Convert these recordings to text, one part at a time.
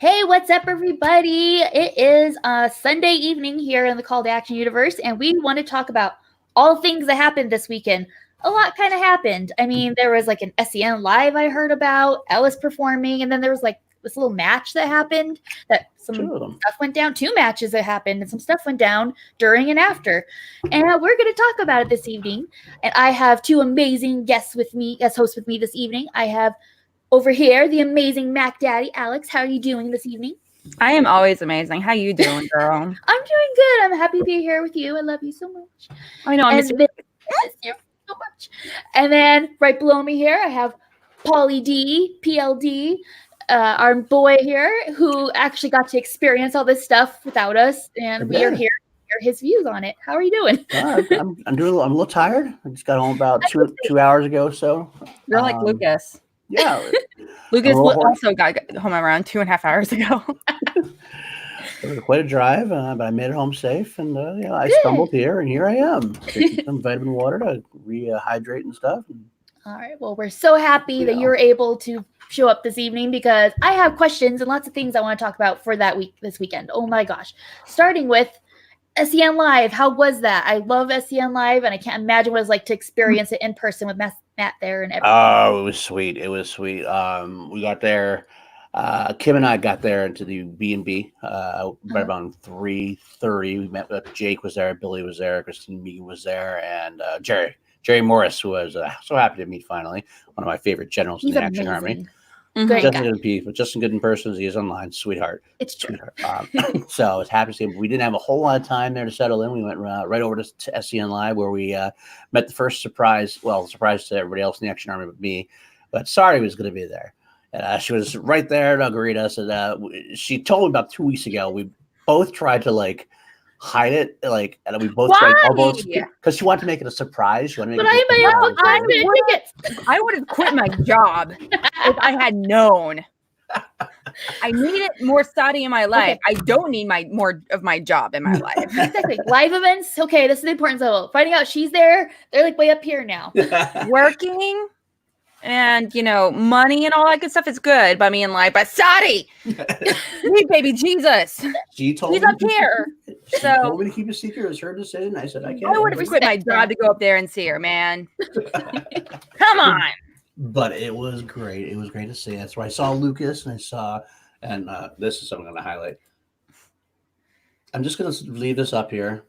Hey, what's up, everybody? It is Sunday evening here in the Call to Action universe, and we want to talk about all things that happened this weekend. A lot kind of happened. I mean, there was like an SEN Live I heard about, Ellis performing, and then there was like this little match that happened that some stuff went down. 2 matches that happened, and some stuff went down during and after. And we're going to talk about it this evening. And I have 2 amazing guests with me, guest hosts with me this evening. I have over here, the amazing Mac Daddy. Alex, how are you doing this evening? I am always amazing. How you doing, girl? I'm doing good. I'm happy to be here with you. I love you so much. I know. I miss you so much. And then right below me here, I have Paulie D, PLD, our boy here, who actually got to experience all this stuff without us, and we are here to hear his views on it. How are you doing? I'm doing. I'm a little tired. I just got home about two hours ago. So you're like Lucas. Yeah, Lucas also got home around 2.5 hours ago. It was quite a drive, but I made it home safe, and I stumbled here, and here I am, taking some vitamin water to rehydrate and stuff. All right. Well, we're so happy that you were able to show up this evening because I have questions and lots of things I want to talk about for this weekend. Oh my gosh! Starting with SEN Live. How was that? I love SEN Live, and I can't imagine what it's like to experience it in person with Matt there and everything. Oh, it was sweet. It was sweet. We got there. Kim and I got there into the B&B right around 3:30. We met with Jake was there, Billy was there, Christine Megan was there, and Jerry Morris, who was so happy to meet finally. One of my favorite generals in the Action Army. Just as good in person as he is online. Sweetheart. It's true. So I was happy to see him. We didn't have a whole lot of time there to settle in. We went right over to SEN Live where we met the first surprise. Well, surprise to everybody else in the Action Army but me. But Sari was going to be there. She was right there to greet us. And she told me about 2 weeks ago. We both tried to hide it, and we both tried almost because she wanted to make it a surprise. I would have quit my job if I had known. I needed more study in my life. Okay. I don't need more of my job in my life. Exactly. Live events. Okay, this is the importance of finding out she's there. They're way up here now. Working. And, money and all that good stuff is good. But I mean, but Sadi, sweet baby Jesus. He's up here. She told me to keep a secret. It was her decision. I said, I can't. I would have quit my job to go up there and see her, man. Come on. But it was great. It was great to see. That's where I saw Lucas and this is something I'm going to highlight. I'm just going to leave this up here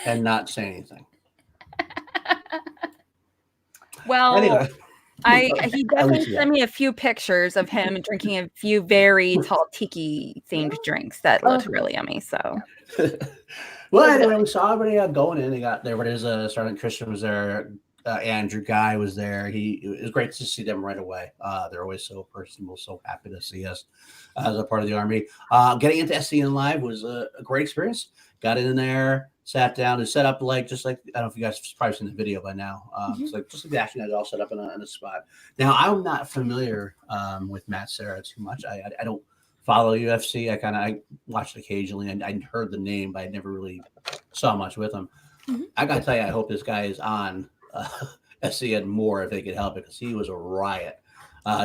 and not say anything. Well, anyway. He definitely sent me a few pictures of him drinking a few very tall tiki themed drinks that looked really yummy. So, well, anyway, we saw everybody going in. Everybody's Sergeant Christian was there. Andrew Guy was there. It was great to see them right away. They're always so personable, so happy to see us as a part of the Army. Getting into SEN Live was a great experience. Got in there. Sat down and set up just like I don't know if you guys have probably seen the video by now. It's just like the Action guys all set up in a spot. Now I'm not familiar with Matt Serra too much. I don't follow UFC. I watched occasionally and I heard the name, but I never really saw much with him. I gotta tell you, I hope this guy is on SEN more if they could help it because he was a riot.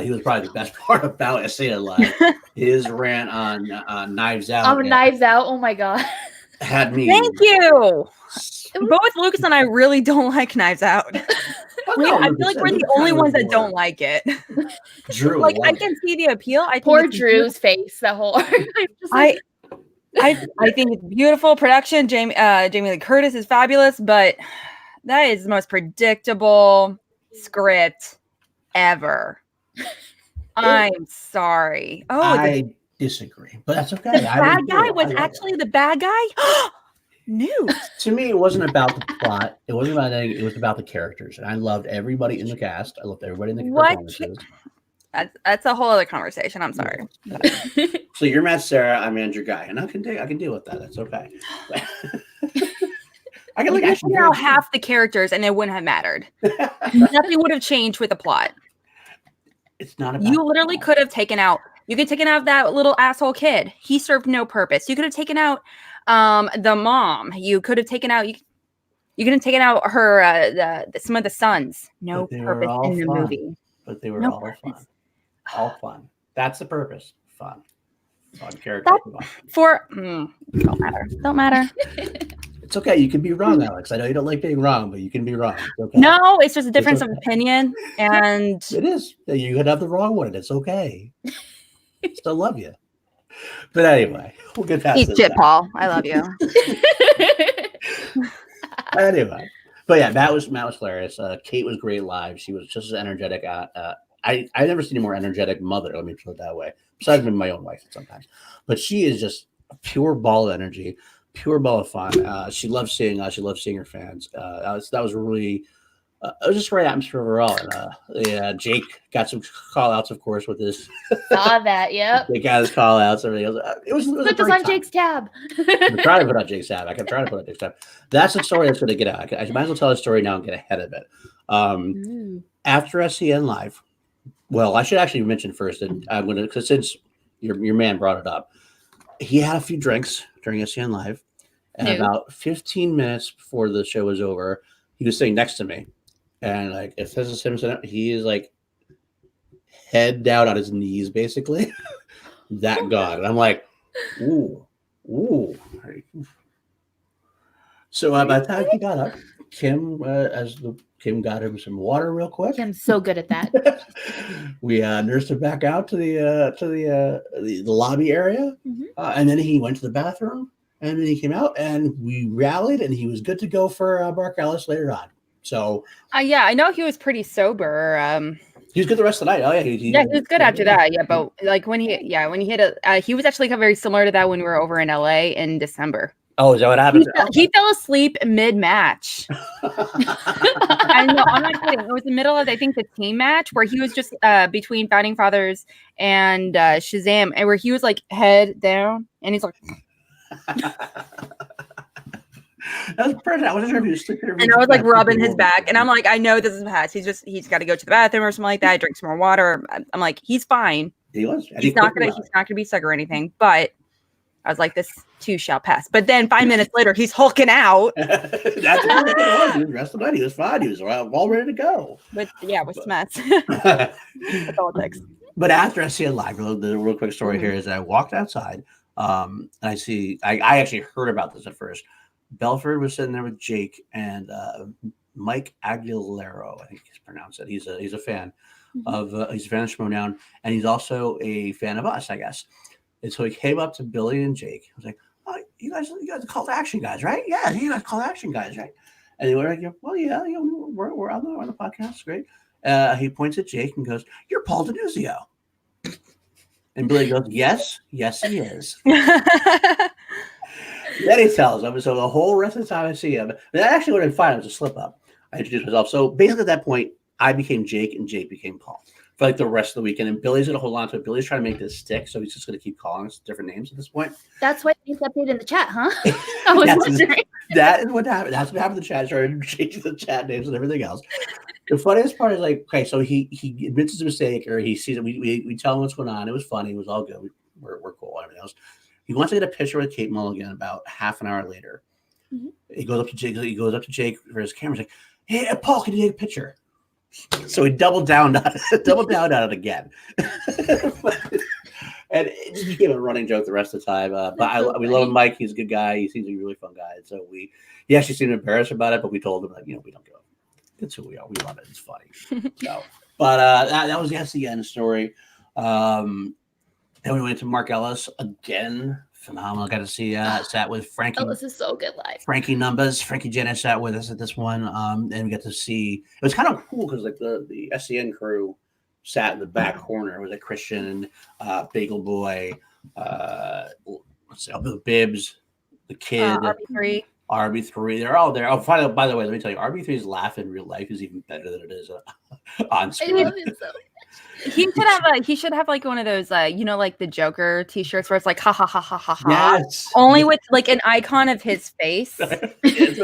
He was probably the best part about SEN Live. His rant on Knives Out. Knives Out. Oh my god. Had me. Thank you. Both Lucas and I really don't like Knives Out. I feel like we're the only ones that don't like it. Drew, I can see the appeal. Poor Drew's face. The whole. I think it's beautiful production. Jamie Lee Curtis is fabulous, but that is the most predictable script ever. I'm sorry. I disagree, but that's okay. The bad guy was actually the bad guy. News. To me, it wasn't about the plot. It wasn't about anything. It was about the characters, and I loved everybody in the cast. I loved everybody in the performances. That's a whole other conversation. I'm sorry. So you're Matt Serra. I'm Andrew Guy, and I can deal with that. That's okay. I can actually now half the characters, and it wouldn't have mattered. Nothing would have changed with the plot. It's not about. You literally could have taken out. You could have taken out that little asshole kid. He served no purpose. You could have taken out the mom. You could have taken out. You could have taken out her some of the sons. No purpose in the movie. But they were all fun. All fun. That's the purpose. fun character. Don't matter. It's okay. You can be wrong, Alex. I know you don't like being wrong, but you can be wrong. It's okay. No, it's just a difference okay. of opinion, and It is. You could have the wrong one, and it's okay. Still love you. But anyway, we'll get past eat this shit, now. Paul. I love you. Anyway, but yeah, Matt was hilarious. Kate was great live. She was just as energetic. I've never seen a more energetic mother. Let me put it that way. Besides my own wife sometimes, but she is just a pure ball of energy, pure ball of fun. She loves seeing us. She loves seeing her fans. That was really. It was just a great atmosphere overall. And yeah, Jake got some call outs, of course, with this. Saw that. Yep. They got his call outs. Everything else. It was Put this on Jake's tab. I'm trying to put on Jake's tab. I can try to put on Jake's tab. That's the story that's going to get out. I might as well tell the story now and get ahead of it. After SEN Live, well, I should actually mention first, and I'm going to, because since your man brought it up, he had a few drinks during SEN Live, and about 15 minutes before the show was over, he was sitting next to me. And like, if this is him, he is like head down on his knees, basically. That gone. And I'm like, ooh. So by the time he got up, Kim got him some water real quick. Kim's so good at that. We nursed him back out to the lobby area, and then he went to the bathroom, and then he came out, and we rallied, and he was good to go for Mark Ellis later on. So yeah, I know he was pretty sober. He was good the rest of the night. Oh yeah, he was good after that. Yeah, but like when he hit he was actually very similar to that when we were over in LA in December. Oh, is that what happened? He fell asleep mid-match. I know, I'm not kidding. It was the middle of, I think, the team match where he was just between Founding Fathers and Shazam, and where he was like head down, and he's like. That was perfect. I wasn't sure if he was sleeping. And I was like rubbing his back, and I'm like, I know this is Pat. He's got to go to the bathroom or something like that. Drink some more water. I'm like, he's fine. He was. He's not gonna be sick or anything. But I was like, this too shall pass. But then 5 minutes later, he's hulking out. That's what he was. The rest of the night, he was fine. He was all ready to go. With Smets. That's all it takes. But after I see it live, the real quick story here is that I walked outside, and I actually heard about this at first. Belford was sitting there with Jake and Mike Aguilero, I think he's pronounced it. He's a fan of he's a fan of Schmoedown, and he's also a fan of us, I guess. And so he came up to Billy and Jake. He was like, "Oh, you guys are Call to Action guys, right? Yeah, you guys Call to Action guys, right?" And they were like, "Well, yeah, we're on the podcast, great." He points at Jake and goes, "You're Paul Denuzio." And Billy goes, "Yes, he is." Then he tells him, so the whole rest of the time I see him, and that actually would have been fine. It was a slip up. I introduced myself. So basically at that point, I became Jake and Jake became Paul for like the rest of the weekend. And Billy's going to hold on to it. Billy's trying to make this stick. So he's just going to keep calling us different names at this point. That's why he's updated in the chat, huh? I was wondering. That is what happened. That's what happened in the chat. Started changing the chat names and everything else. The funniest part is like, okay, so he admits his mistake, or he sees it. We tell him what's going on. It was funny. It was all good. We're cool. Everything else. He wants to get a picture with Kate Mulligan about half an hour later. He goes up to Jake. He goes up to Jake for his camera. He's like, "Hey, Paul, can you take a picture?" So he doubled down on it again. And it just became a running joke the rest of the time. But we love Mike. He's a good guy. He seems like a really fun guy. And so he actually seemed embarrassed about it, but we told him, like, we don't go. It's who we are. We love it. It's funny. So, but that was the end story. Then we went to Mark Ellis again. Phenomenal. Got to see sat with Frankie. Ellis is so good live. Frankie Jenner sat with us at this one. And we got to see. It was kind of cool because like the SCN crew sat in the back corner. It was like Christian, Bagel Boy, let's see, Bibbs, the kid, RB3. They're all there. Oh, finally, by the way, let me tell you, RB3's laugh in real life is even better than it is on screen. I love him so much. He should have like one of those like the Joker t-shirts where it's like ha ha ha ha ha ha. Yes. Only with like an icon of his face. It's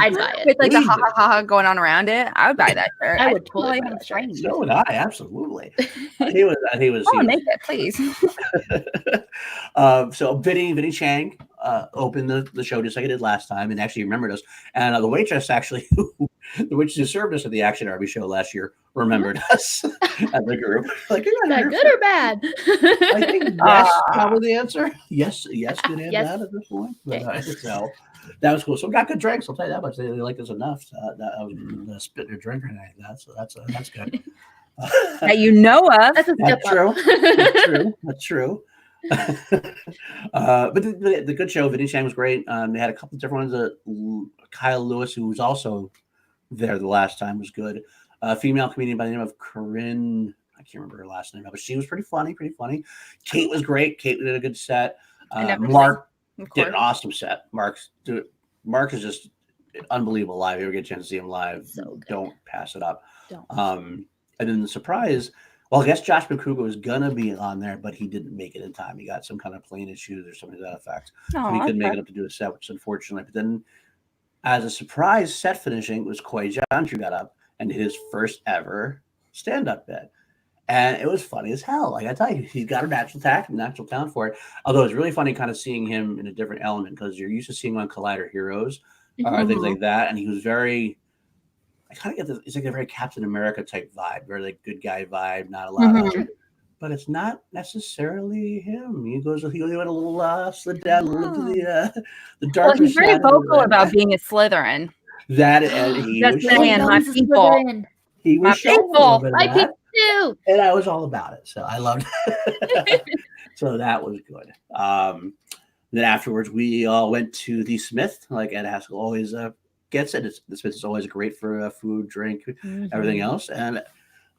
I'd buy it. With like the ha ha ha going on around it. I would buy that shirt. I would totally buy that shirt. So would I, absolutely. He was make it, please. So Vinny Chang opened the show just like I did last time, and actually remembered us. And the waitress actually, the waitress who served us at the Action Army show last year, remembered us as a group. Like, Is that good or bad? I think yes, probably the answer. Yes, good and Yes. bad at this point. But Okay. so that was cool. So we got good drinks. I'll tell you that much. They liked us enough. That I was spitting their drink right now. That's good. That you know of. That's a step That's true. up. That's true. But the good show, Vinny Chang was great. They had a couple of different ones. Kyle Lewis, who was also there the last time, was good. A female comedian by the name of Corinne. I can't remember her last name, but she was pretty funny. Kate was great. Kate did a good set. Mark did an awesome set. Mark is just unbelievable live. If you ever get a chance to see him live, So good. don't pass it up. Don't. And then the surprise, well, I guess Josh McCougar was gonna be on there, but he didn't make it in time. He got some kind of plane issues or something to that effect. So he couldn't make it up to do a set, which is unfortunate. But then as a surprise set finishing was Koi John, who got up and did his first ever stand-up bit. And it was funny as hell. Like I tell you, he's got a natural talent for it. Although it's really funny kind of seeing him in a different element because you're used to seeing him on Collider Heroes or things like that. And he was very, I kind of get it's like a very Captain America type vibe, very like good guy vibe, not a lot of, but it's not necessarily him. He went a little slid down a little to the dark. Well, he's very vocal about being a Slytherin. That and he Just was saying, showing- my people. He was My showing a people. little bit of My that. people too. And I was all about it. So I loved it. So that was good. Then afterwards, we all went to the Smith, like Ed Haskell always gets it. The Smith is always great for food, drink, everything else. And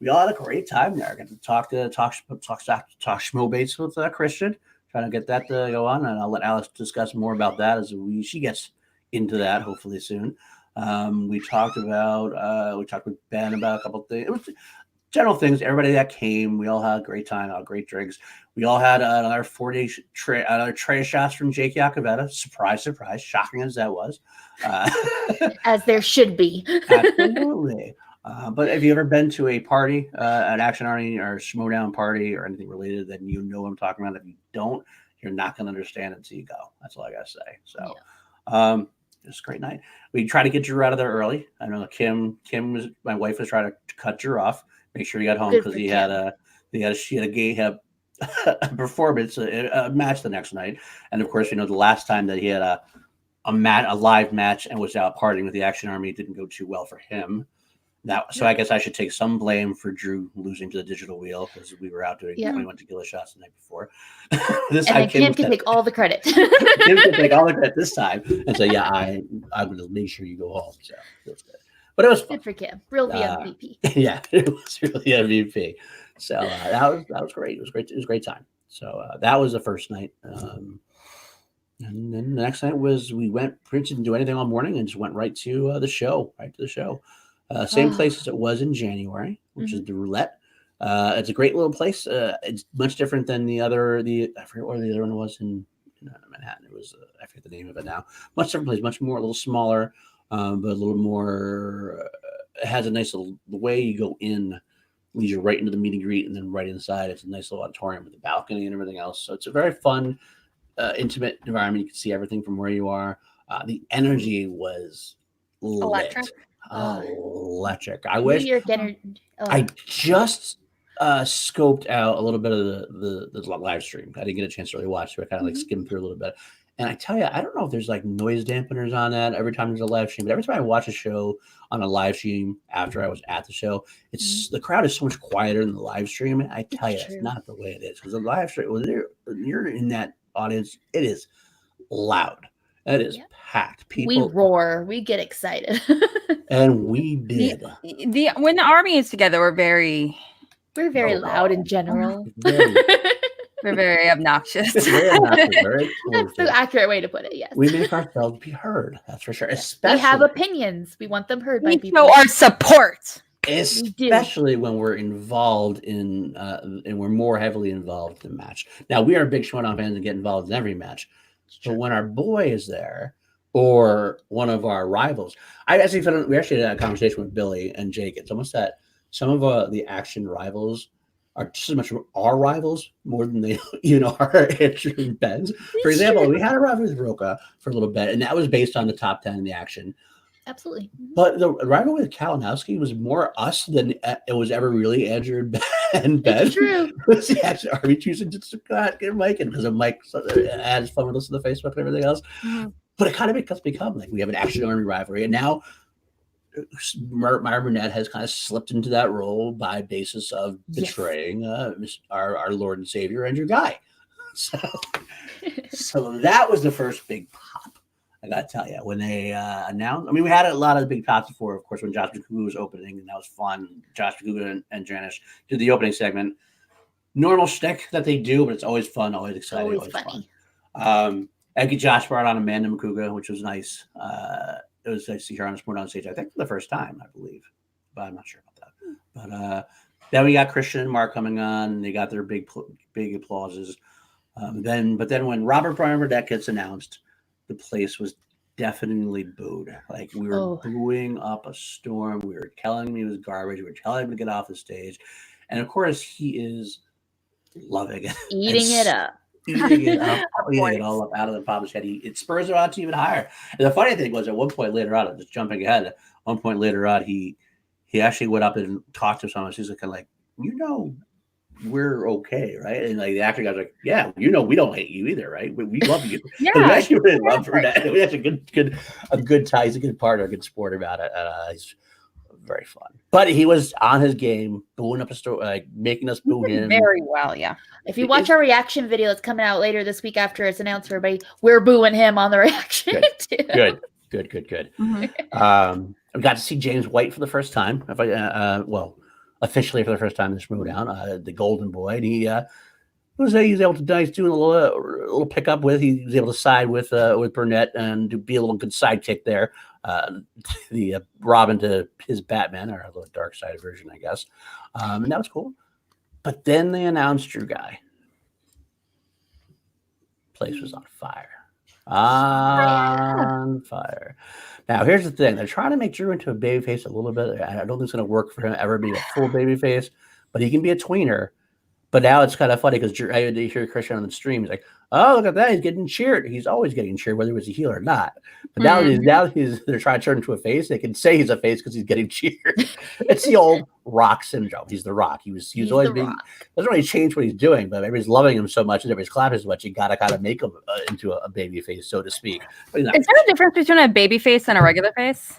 we all had a great time there. I got to talk schmobates with Christian, trying to get that to go on. And I'll let Alice discuss more about that as she gets into that hopefully soon. We talked with Ben about a couple of things. It was general things. Everybody that came, we all had a great time, great drinks. We all had another 4-day another tray of shots from Jake Iacovetta. Surprise, shocking as that was. As there should be. Absolutely. But have you ever been to a party, an Action Army or Schmodown party or anything related, then you know what I'm talking about. If you don't, you're not going to understand until you go. That's all I got to say. So, it was a great night. We tried to get Drew out of there early. I know my wife was trying to cut Drew off, make sure he got home because she had a performance, a match the next night. And of course, we know the last time that he had a live match and was out partying with the Action Army, it didn't go too well for him. So I guess I should take some blame for Drew losing to the digital wheel because we were out doing 21 tequila shots the night before. This time Kim can take all the credit. Kim can take all the credit this time and say, I'm going to make sure you go home. So that's good. But it was fun. Good for Kim. Real MVP. Yeah, it was really MVP. So that was great. It was great. It was a great time. So that was the first night. And then the next night was we didn't do anything all morning and just went right to the show. Same place as it was in January, which is the Roulette. It's a great little place. It's much different than I forget where the other one was in Manhattan. It was I forget the name of it now. Much different place, much more a little smaller, but a little more. It has a nice little the way you go in, leads you right into the meet and greet, and then right inside it's a nice little auditorium with a balcony and everything else. So it's a very fun, intimate environment. You can see everything from where you are. The energy was Electric. Electric. I wish I just scoped out a little bit of the live stream. I didn't get a chance to really watch, so I kind of like skimmed through a little bit. And I tell you, I don't know if there's like noise dampeners on that every time there's a live stream, but every time I watch a show on a live stream after I was at the show, it's the crowd is so much quieter than the live stream. And I tell you, it's not the way it is because the live stream, when you're in that audience, it is loud. It is packed. People, we roar. We get excited. And we did. When the Army is together, we're very loud in general. We're very obnoxious. That's the accurate way to put it. Yes. We make ourselves be heard. That's for sure. Especially we have opinions. We want them heard by people. Show our support. Especially when we're involved in and we're more heavily involved in the match. Now we are big Schmodown fans and get involved in every match. But when our boy is there or one of our rivals, we actually had a conversation with Billy and Jake. It's almost that some of the Action rivals are just as much our rivals more than they are Andrew and Ben's. For example, we had a rivalry with Roca for a little bit, and that was based on the top 10 in the action. Absolutely. But the rivalry with Kalinowski was more us than it was ever really Andrew and Ben. It's true. Are we choosing to get Mike? And because of Mike had his fun with us on the Facebook and everything else. Mm-hmm. But it kind of become like we have an Action Army rivalry. And now Myra Burnett has kind of slipped into that role by basis of betraying our Lord and Savior, Andrew Guy. So that was the first big pop. I got to tell you, when they announced, I mean, we had a lot of big pops before, of course, when Josh McCouga was opening, and that was fun. Josh McCouga and Janice did the opening segment. Normal shtick that they do, but it's always fun, always exciting, always funny. Fun. Eggy Josh brought on Amanda McCouga, which was nice. It was nice to see her on Sport on Stage, I think, for the first time, I believe, but I'm not sure about that. But then we got Christian and Mark coming on, and they got their big applauses. But then when Robert Brian Burnett gets announced, the place was definitely booed. Like we were booing up a storm. We were telling him he was garbage. We were telling him to get off the stage. And of course, he is loving it. Eating it up. Eating it up. Eating it all up out of the top of his head. It spurs him on to even higher. And the funny thing was, at one point later on, just jumping ahead, at one point later on, he actually went up and talked to someone. He's like, we're okay, right? And like the actor guy's like, yeah, we don't hate you either, right? We love you. Yeah, we actually really love Burnett. We actually a good tie. He's a good partner, a good sport about it. He's very fun. But he was on his game, booing up a story, like making us boo him very well. Yeah. If you watch our reaction video that's coming out later this week after it's announced for everybody, we're booing him on the reaction. Good. Mm-hmm. We got to see James White for the first time. Officially for the first time in this Schmoedown, the Golden Boy, and he was able to he's doing a little pickup with. He was able to side with Burnett and to be a little good sidekick there. The Robin to his Batman, or a little dark side version, I guess, and that was cool. But then they announced Drew Guy. Place was on fire. On fire. Now, here's the thing. They're trying to make Drew into a babyface a little bit. I don't think it's going to work for him ever being a full babyface, but he can be a tweener. But now it's kind of funny because I hear Christian on the stream. He's like, oh, look at that. He's getting cheered. He's always getting cheered, whether he was a heel or not. But now they're trying to turn into a face. They can say he's a face because he's getting cheered. It's the old Rock syndrome. He's the Rock. He's always being, doesn't really change what he's doing, but everybody's loving him so much and everybody's clapping so much. You got to kind of make him into a baby face, so to speak. Is there a difference between a baby face and a regular face?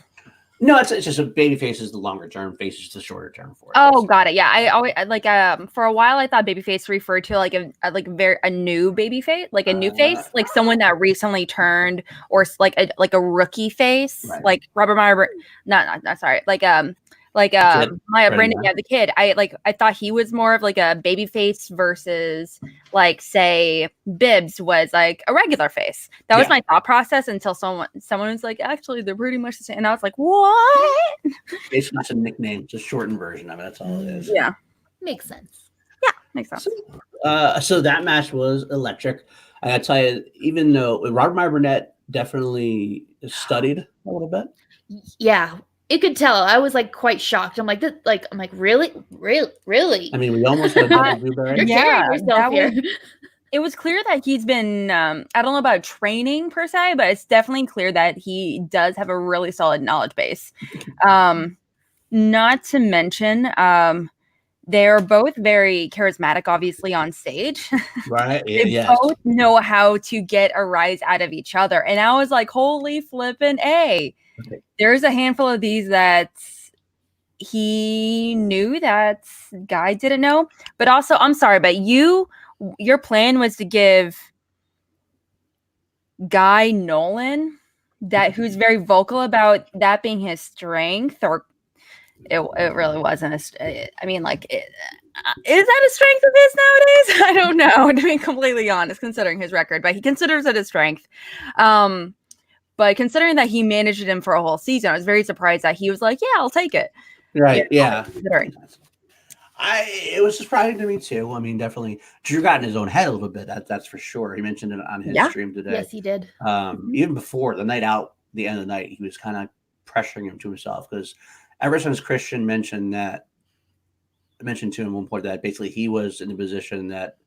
No, it's just a baby face is the longer term, face is the shorter term for it. Oh, got it. Yeah, I always for a while I thought baby face referred to like a new baby face, like a new face, like someone that recently turned, or like a rookie face, right. Like Robert Meyer. Not sorry, Maya Brandon, the kid. I thought he was more of like a baby face versus like say Bibbs was like a regular face. That was my thought process until someone was like, actually they're pretty much the same. And I was like, what? Basically it's a nickname, it's a shortened version of it. That's all it is. Yeah. Makes sense. Yeah, makes sense. So that match was electric. I gotta tell you, even though Robert Meyer Burnett definitely studied a little bit. Yeah. It could tell. I was like quite shocked. I'm like, really? I mean, we almost had a double blueberry. You're carrying yourself here. It was clear that he's been, I don't know about training per se, but it's definitely clear that he does have a really solid knowledge base. Not to mention, they're both very charismatic, obviously, on stage. Right. They both know how to get a rise out of each other. And I was like, holy flippin' A. Okay. There's a handful of these that he knew that Guy didn't know. But also, I'm sorry, but your plan was to give Guy Nolan, who's very vocal about that being his strength, or it really wasn't. Is that a strength of his nowadays? I don't know, to be completely honest, considering his record, but he considers it a strength. But considering that he managed him for a whole season, I was very surprised that he was like, yeah, I'll take it. Right. Yeah. It was surprising to me too. I mean, definitely Drew got in his own head a little bit. That's for sure. He mentioned it on his stream today. Yes, he did. Even before the night out, the end of the night, he was kind of pressuring him to himself, because ever since Christian mentioned that mentioned to him at one point that basically he was in the position that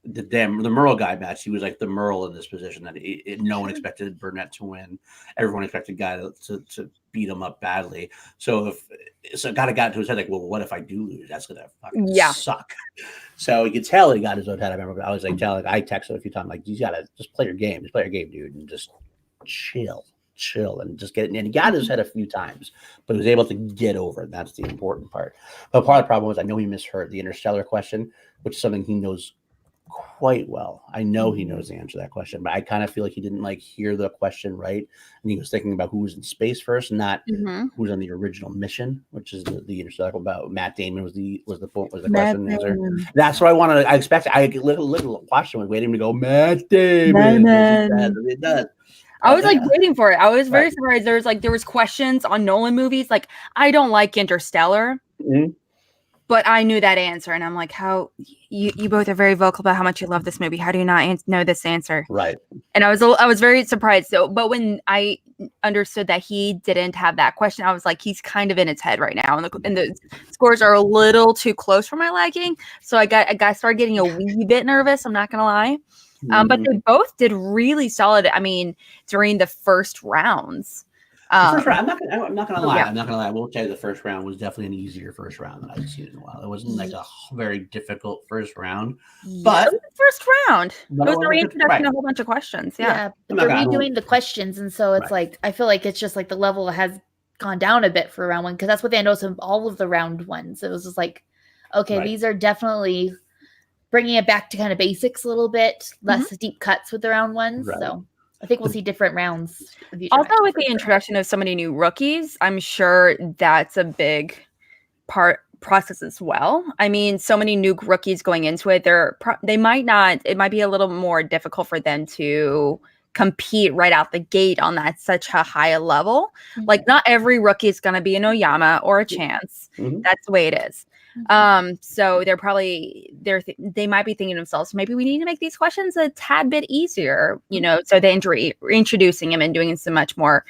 the Merle guy match. He was like the Merle in this position that no one expected Burnett to win. Everyone expected Guy to beat him up badly. So it got into his head like, well, what if I do lose? That's gonna fucking suck. So you could tell he got his own head. I remember I was like I texted a few times like, you gotta just play your game, dude, and just chill and just get it. And he got his head a few times, but he was able to get over it. That's the important part. But part of the problem was I know he misheard the Interstellar question, which is something he knows quite well. I know he knows the answer to that question, but I kind of feel like he didn't like hear the question right, and he was thinking about who was in space first, not who was on the original mission, which is the Interstellar. About Matt Damon was the question answer. That's what I wanted. I expected. I little watched him and waiting to go Matt Damon. It does. I was like waiting for it. I was very surprised. There was questions on Nolan movies. Like, I don't like Interstellar, but I knew that answer, and I'm like, how you both are very vocal about how much you love this movie. How do you not know this answer? Right. And I was very surprised. So, but when I understood that he didn't have that question, I was like, he's kind of in his head right now, and the scores are a little too close for my liking. So I started getting a wee bit nervous. I'm not gonna lie. But they both did really solid. I mean, during the first rounds. First round, I'm not gonna lie. Yeah. I'm not gonna lie. I will tell you the first round was definitely an easier first round than I've seen in a while. It wasn't like a very difficult first round, but it was the first round. It was a reintroduction, a whole bunch of questions. Yeah, they're redoing the questions, and so it's like I feel like it's just like the level has gone down a bit for round one because that's what I noticed in all of the round ones. It was just like, okay, these are definitely bringing it back to kind of basics a little bit, less deep cuts with the round ones. Right. So I think we'll see different rounds. Also, with the introduction of so many new rookies, I'm sure that's a big process as well. I mean, so many new rookies going into it, it might be a little more difficult for them to compete right out the gate on such a high level. Like, not every rookie is going to be an Oyama or a Chance. That's the way it is. So they might be thinking to themselves, maybe we need to make these questions a tad bit easier, so they introducing him and doing some much more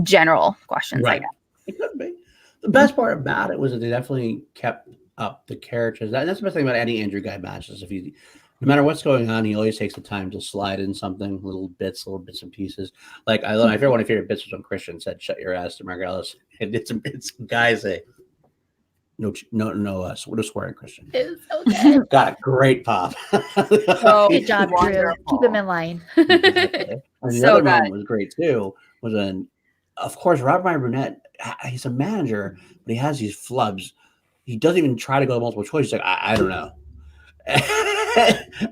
general questions. Right. It could be. The best part about it was that they definitely kept up the characters. That's the best thing about any Andrew Guy matches. No matter what's going on, he always takes the time to slide in something, little bits and pieces. Like I one of my favorite bits was when Christian said, "Shut your ass" to Mark Ellis. And it's guys say, No swearing, Christian. It's okay. Got a great pop. Good job, Drew. Keep him in line. And the other moment was great too. Of course, Robert Meyer Burnett. He's a manager, but he has these flubs. He doesn't even try to go multiple choice. He's like, I don't know.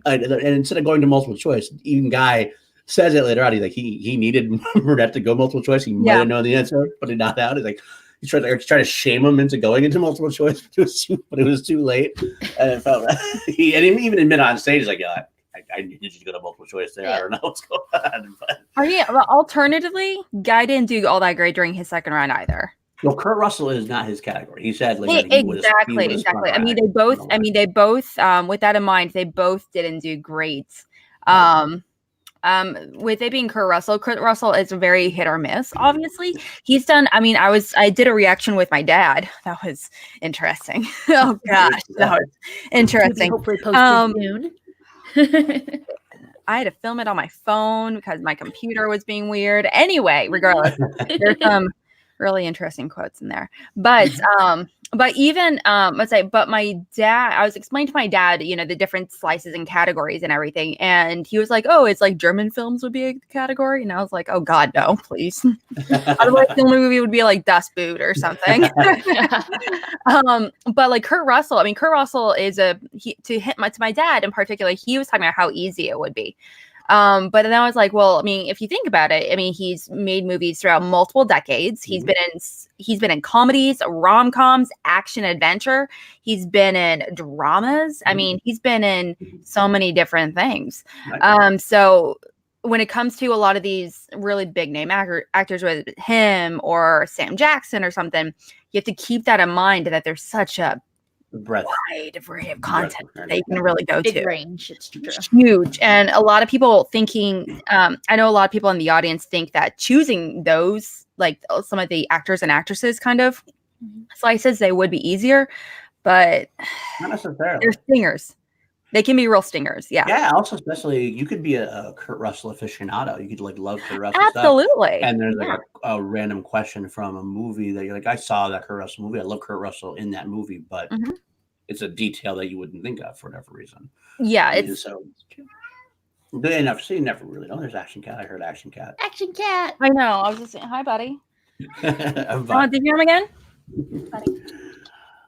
And instead of going to multiple choice, even Guy says it later on. He's like, he needed Burnett to go multiple choice. He might have known the answer, but he not out. He's like, he tried to shame him into going into multiple choice, but it was too late. And it felt he even admit on stage, like, yeah, I need you to go to multiple choice there. Yeah. I don't know what's going on. But. Alternatively, Guy didn't do all that great during his second round either. Well, Kurt Russell is not his category. He said exactly. I mean, they both. With that in mind, they both didn't do great. With it being Kurt Russell is very hit or miss. Obviously, he's done. I mean, I did a reaction with my dad. That was interesting. Oh gosh, that was interesting. Hopefully posted soon. I had to film it on my phone because my computer was being weird. Anyway, regardless, there's some really interesting quotes in there. But even but my dad, I was explaining to my dad, the different slices and categories and everything, and he was like, "Oh, it's like German films would be a category," and I was like, "Oh God, no, please!" Otherwise, the only movie would be like Das Boot or something. But like Kurt Russell is to my dad in particular, he was talking about how easy it would be. But then I was like, well, I mean, if you think about it, I mean, he's made movies throughout multiple decades. He's been in comedies, rom-coms, action, adventure. He's been in dramas. I mean, he's been in so many different things. So when it comes to a lot of these really big name actors with him or Sam Jackson or something, you have to keep that in mind that there's such a wide array of content that you can really go big range. It's true. Huge. And a lot of people thinking, I know a lot of people in the audience think that choosing those, like some of the actors and actresses kind of slices, they would be easier. but Not necessarily. they're stingers. They can be real stingers. Yeah. Yeah, also especially you could be a Kurt Russell aficionado. You could like love Kurt Russell stuff. Absolutely. And there's Yeah. like a random question from a movie that you're like, I saw that Kurt Russell movie. I love Kurt Russell in that movie, but Mhm. it's a detail that you wouldn't think of for whatever reason. Yeah, And it's so they never see, never really know. There's Action Cat. I heard Action Cat. Action Cat. I know. I was just saying, hi, buddy. But Did you hear him again?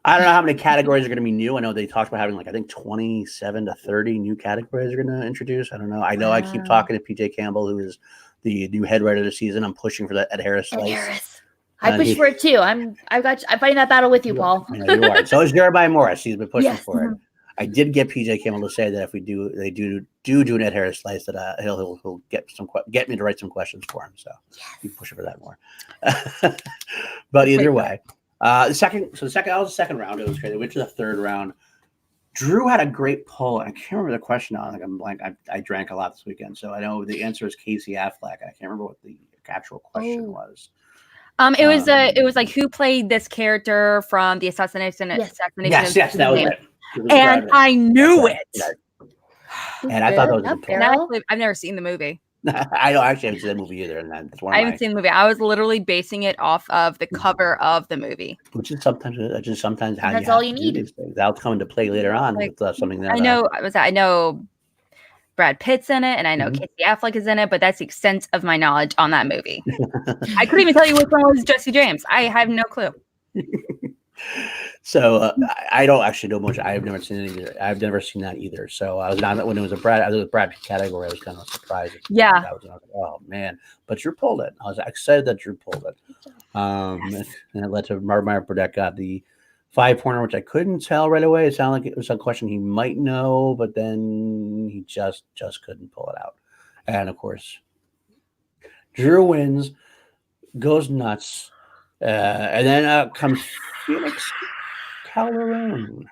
I don't know how many categories are going to be new. I know they talked about having like I think 27 to 30 new categories are going to introduce. I don't know. I know I keep talking to PJ Campbell, who is the new head writer of the season. I'm pushing for that Ed Harris Ed slice. Harris. I push for it too. I'm fighting that battle with you, Paul. Yeah, you are. So is Jeremiah Morris. He's been pushing Yes. for it. I did get PJ Campbell to say that if we do an Ed Harris slice, that he'll get me to write some questions for him. So keep pushing for that more. But either way, the second round. It was great. They went to the third round. Drew had a great poll. I can't remember the question on. Like I'm blank. I drank a lot this weekend, so I know the answer is Casey Affleck. I can't remember what the actual question was. It was like who played this character from the assassination. Yes. Yes, that was it. And I knew it. And I thought that was a good poll. And actually, I've never seen the movie. I don't actually haven't seen that movie either, and that's one. I haven't seen the movie. I was literally basing it off of the cover of the movie, which is sometimes how that's all you need. That'll come into play later on with something that I know Brad Pitt's in it, and I know Mhm. Casey Affleck is in it, but that's the extent of my knowledge on that movie. I couldn't even tell you which one was Jesse James. I have no clue. So I don't actually know much. I've never seen it either. I've never seen that either. So I was not when it was a Brad Pitt category. I was kind of surprised. Yeah. I was like, oh man! But Drew pulled it. I was excited that Drew pulled it. And it led to Meyer Burdett got the 5-pointer, which I couldn't tell right away. It sounded like it was a question he might know, but then he just couldn't pull it out. And of course, Drew wins, goes nuts, and then comes Phoenix Calderon,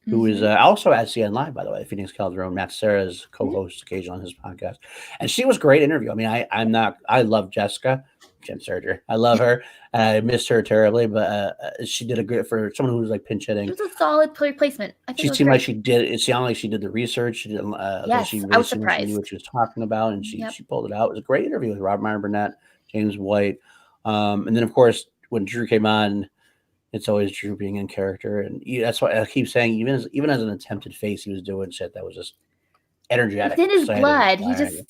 who is also at CN Live, by the way. Phoenix Calderon, Matt Serra's co-host occasionally on his podcast, and she was a great interview. I mean, I love Jessica Jen Serger. I love her. I missed her terribly, but she did a great for someone who was like pinch hitting. It was a solid placement. I think She seemed like she did. It sounded like she did the research. She did. Yes, she I was seemed like surprised. She knew what she was talking about, and she pulled it out. It was a great interview with Rob Meyer Burnett, James White, and then of course when Drew came on. It's always Drew being in character, and that's why I keep saying, even as an attempted face, he was doing shit that was just energetic. It's in his exciting, blood. inspiring.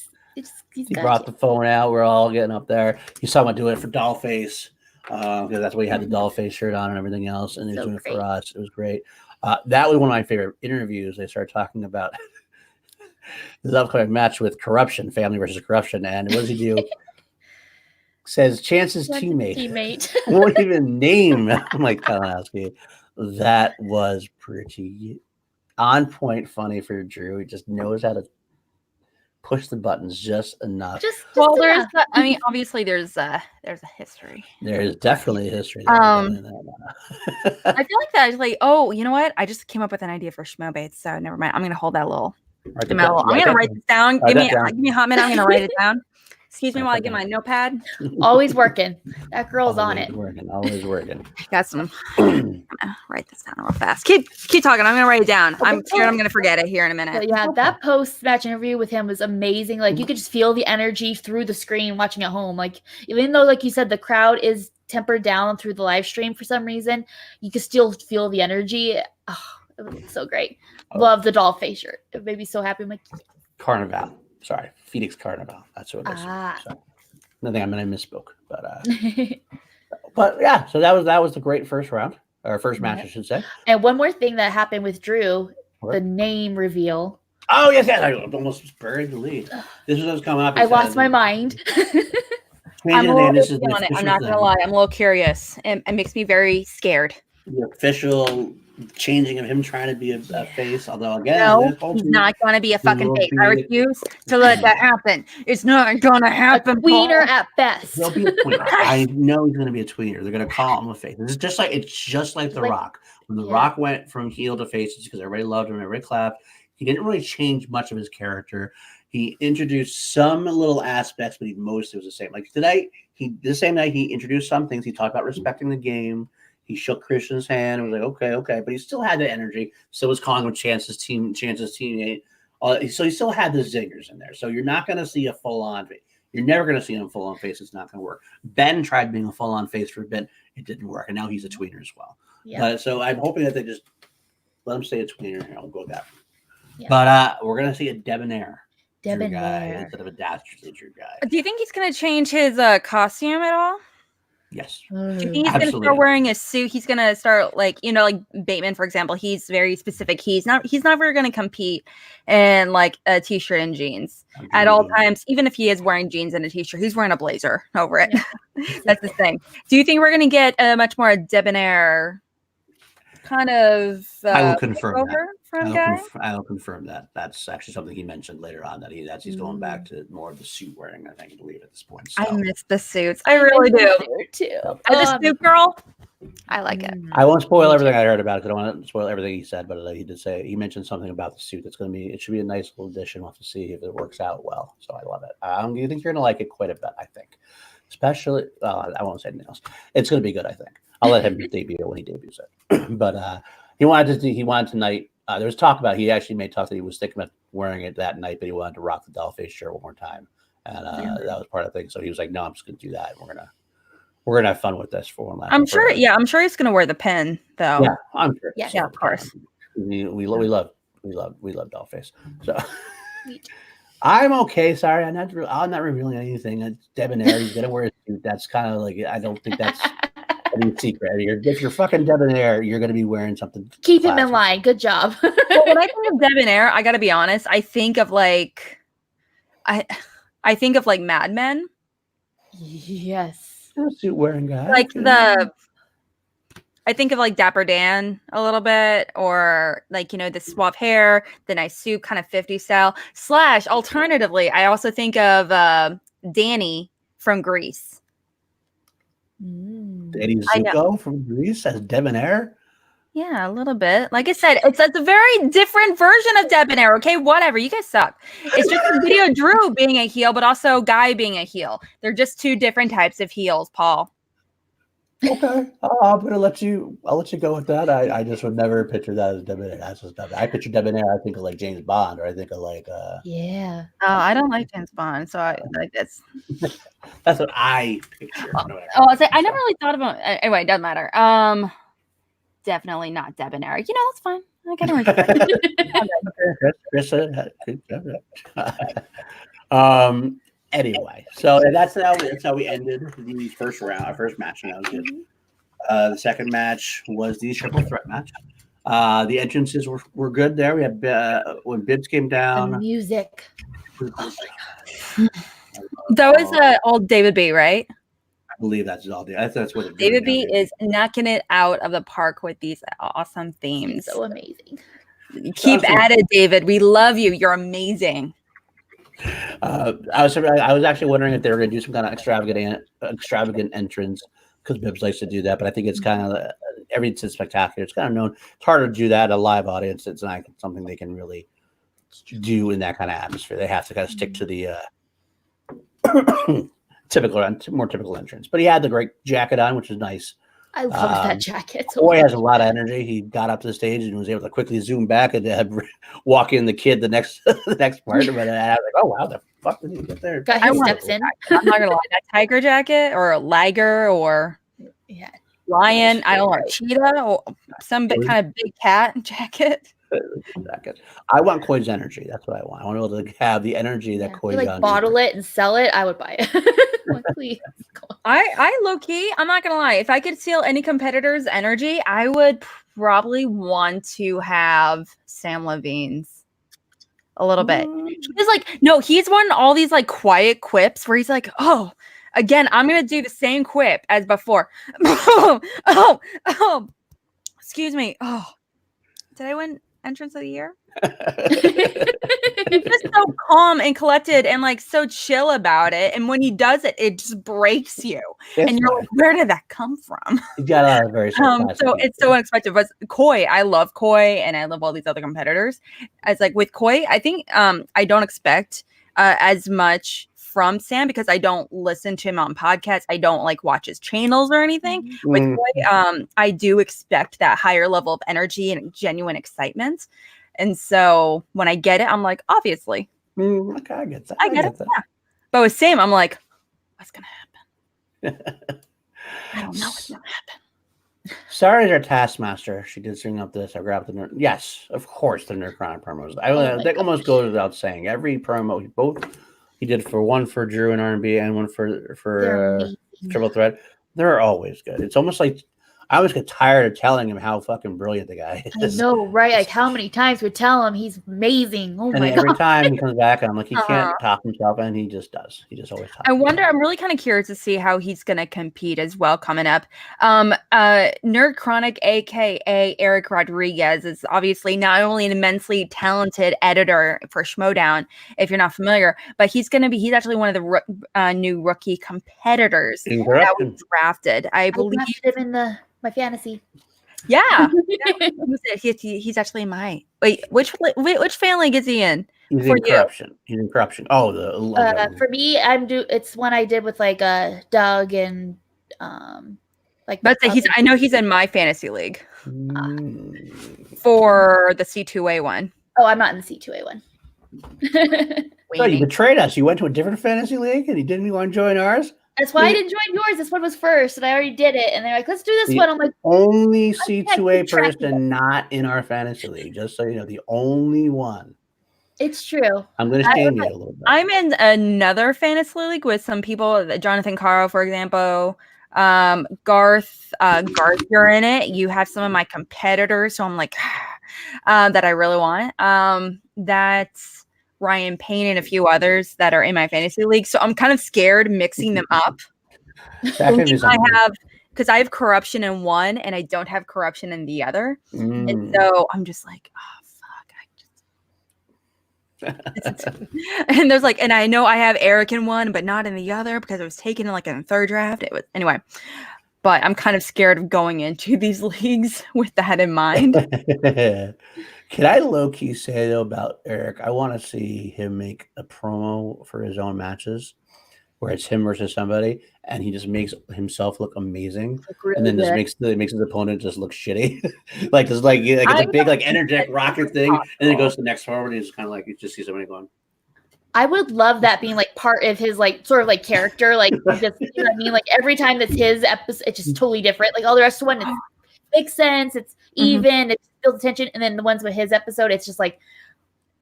He brought the phone out. We're all getting up there. He's talking about doing it for Dollface, because that's why he had the Dollface shirt on and everything else, and he was doing it for us. It was great. That was one of my favorite interviews. They started talking about this upcoming match with Corruption, Family versus Corruption, and what does he do? Says Chance's teammate. Won't even name Mike Kalinowski. That was pretty on point funny for Drew. He just knows how to push the buttons just enough. There's obviously there's a history. There is definitely a history. I feel like that is like, oh, you know what? I just came up with an idea for Schmo Bates, so never mind. I'm gonna hold that little. I'm gonna write this down. Give me a hot minute. I'm gonna write it down. Excuse me while I get my notepad. Always working. That girl's on it. Always working. Got some. I'm gonna write this down real fast. Keep talking. I'm gonna write it down. I'm scared I'm gonna forget it here in a minute. But yeah, that post-match interview with him was amazing. Like you could just feel the energy through the screen watching at home. Like even though, like you said, the crowd is tempered down through the live stream for some reason, you could still feel the energy. Oh, it was so great. Love the doll face shirt. It made me so happy. I'm like, Carnival. Sorry, Phoenix Carnival. That's what it is. So, nothing. I misspoke, but yeah. So that was the great first round, or first match, I should say. And one more thing that happened with Drew, the name reveal. Oh yes, I almost buried the lead. This is what's coming up. I lost my mind. I'm not gonna lie. I'm a little curious. It makes me very scared. The official changing of him trying to be a face, although again, no, he's not going to be a fucking face. I refuse to let that happen. It's not going to happen. A tweener at best. He'll be a tweener. I know he's going to be a tweener. They're going to call him a face. It's just like The Rock. When The Rock went from heel to face, it's because everybody loved him, everybody clapped. He didn't really change much of his character. He introduced some little aspects, but mostly was the same. Like tonight, the same night he introduced some things. He talked about respecting the game. He shook Christian's hand and was like, okay. But he still had the energy. Still was calling him Chance's teammate. So he still had the zingers in there. So you're not going to see a full-on face. You're never going to see him full-on face. It's not going to work. Ben tried being a full-on face for a bit. It didn't work. And now he's a tweener as well. Yeah. So I'm hoping that they just let him stay a tweener. I'll go with that. Yeah. But we're going to see a debonair. Guy Debonair. instead of a dastardly Drew guy. Do you think he's going to change his costume at all? Yes. Do you think he's going to Absolutely. start wearing a suit? He's going to start like Bateman, for example. He's very specific. He's never going to compete in like a t-shirt and jeans at all times. Even if he is wearing jeans and a t-shirt, he's wearing a blazer over it. Yeah. That's the thing. Do you think we're going to get a much more debonair kind of I will confirm that. from guy? I'll confirm that. That's actually something he mentioned later on that he's going back to more of the suit wearing. I believe at this point. So. I miss the suits. I really do. Too. As a suit girl, I like it. I won't spoil everything I heard about it because I don't want to spoil everything he said. But he mentioned something about the suit that's going to be. It should be a nice little addition. We'll have to see if it works out well. So I love it. I think you're going to like it quite a bit. I think, especially. I won't say anything else. It's going to be good. I think. I'll let him debut it when he debuts it. But he wanted tonight. There was talk about he actually made talk that he was thinking about wearing it that night, but he wanted to rock the Dollface shirt one more time, and that was part of the thing. So he was like, "No, I'm just going to do that. We're gonna have fun with this for one last." I'm sure. Yeah, I'm sure he's going to wear the pin though. Yeah, I'm sure. Yeah, of course. We love Dollface. So I'm okay. Sorry, I'm not revealing anything. It's debonair. He's gonna wear a suit. That's kind of like I don't think that's. any secret. If you're fucking debonair, you're going to be wearing something. Keep him in line. Good job. Well, when I think of debonair, I got to be honest. I think of like Mad Men. Yes. A suit wearing guy. Like I think of like Dapper Dan a little bit, or like the suave hair, the nice suit, kind of 50s style. / alternatively, I also think of Danny from Grease. Danny Zuko from Greece as debonair. Yeah, a little bit. Like I said, it's a very different version of debonair. Okay, whatever. You guys suck. It's just a video Drew being a heel, but also Guy being a heel. They're just two different types of heels, Paul. Okay, I'm gonna let you. I'll let you go with that. I just would never picture that as debonair. That's just I picture debonair. I think of like James Bond, or I think of like. Yeah. Oh, I don't like James Bond, so I like this. That's what I picture. I never really thought about. Anyway, it doesn't matter. Definitely not debonair. That's fine. I can understand. Anyway, so that's how we ended the first round, our first match. And that was good. The second match was the triple threat match. The entrances were good there. We had when Bibbs came down. The music. That was old David B, right? I believe that's all. That's what David B is knocking it out of the park with these awesome themes. So amazing. Keep at it, David. We love you. You're amazing. I was actually wondering if they were going to do some kind of extravagant entrance because Bibbs likes to do that, but I think it's kind of everything's spectacular. It's kind of known. It's harder to do that at a live audience. It's not something they can really do in that kind of atmosphere. They have to kind of stick to the more typical entrance. But he had the great jacket on, which was nice. I love that jacket. Boy has a lot of energy. He got up to the stage and was able to quickly zoom back and walk in the kid the next part of it. And I was like, oh wow, the fuck did he get there? Got his steps in. I'm not gonna lie, that tiger jacket or a liger or lion, I don't know, cheetah or some kind of big cat jacket. I want Coy's energy. That's what I want. I want to be able to have the energy that Coy's got. Bottle it and sell it. I would buy it. Like, please. I low key, I'm not gonna lie. If I could steal any competitor's energy, I would probably want to have Sam Levine's a little bit. He's like, no, he's won all these like quiet quips where he's like, oh, again, I'm gonna do the same quip as before. oh, excuse me. Oh, did I win entrance of the year? He's just so calm and collected and like so chill about it, and when he does it, it just breaks you. And you're like, where did that come from? He got a lot of very so it's so unexpected. But Coy, I love Coy and I love all these other competitors. As like with Coy, I think I don't expect as much from Sam because I don't listen to him on podcasts. I don't like watch his channels or anything. With Roy, I do expect that higher level of energy and genuine excitement. And so when I get it, I'm like, obviously. Okay, I get that. I get it. Yeah. But with Sam, I'm like, what's going to happen? I don't know what's going to happen. Sarah's our taskmaster. She did bring up this. I grabbed the nerd. Yes, of course, the Nerdchronic promos. That almost goes without saying. Every promo, he did for Drew and R&B and one for Triple Threat. They're always good. It's almost like I always get tired of telling him how fucking brilliant the guy is. I know, right? Like how many times we tell him he's amazing. Oh my god! Every time he comes back, I'm like, he can't top himself, and he just does. He just always tops. I wonder. I'm really kind of curious to see how he's going to compete as well coming up. Nerdchronic, aka Eric Rodriguez, is obviously not only an immensely talented editor for Schmodown, if you're not familiar, but he's actually one of the new rookie competitors that was drafted. I believe him in my fantasy. Yeah. He's actually in my which fan league is he in? He's in Corruption. He's in Corruption. Oh, for me, it's one I did with like Doug and like. But I know he's in my fantasy league for the C2A one. Oh, I'm not in the C2A one. So you betrayed us. You went to a different fantasy league and you didn't want to join ours. That's why I didn't join yours. This one was first, and I already did it. And they're like, "Let's do this one." I'm like, only C2A person not in our fantasy league. Just so you know, the only one. It's true. I'm going to stand you a little bit. I'm in another fantasy league with some people. Jonathan Caro, for example. Garth, you're in it. You have some of my competitors, so I'm like, that I really want. That's Ryan Payne and a few others that are in my fantasy league. So I'm kind of scared mixing them up. Because I have Corruption in one and I don't have Corruption in the other. And so I'm just like, oh, fuck. And there's like, and I know I have Eric in one, but not in the other because it was taken in like in the third draft. It was anyway. But I'm kind of scared of going into these leagues with that in mind. Can I low-key say, though, about Eric, I want to see him make a promo for his own matches where it's him versus somebody, and he just makes himself look amazing, really and then just makes his opponent just look shitty. It's a big, energetic rocket thing, and then it goes to the next forward, and he's kind of like, you just see somebody going. I would love that being like part of his sort of character, just, you know what I mean? Like every time that's his episode, it's just totally different. Like all the rest of the one, it makes sense. It's even. It's builds tension, and then the ones with his episode, it's just like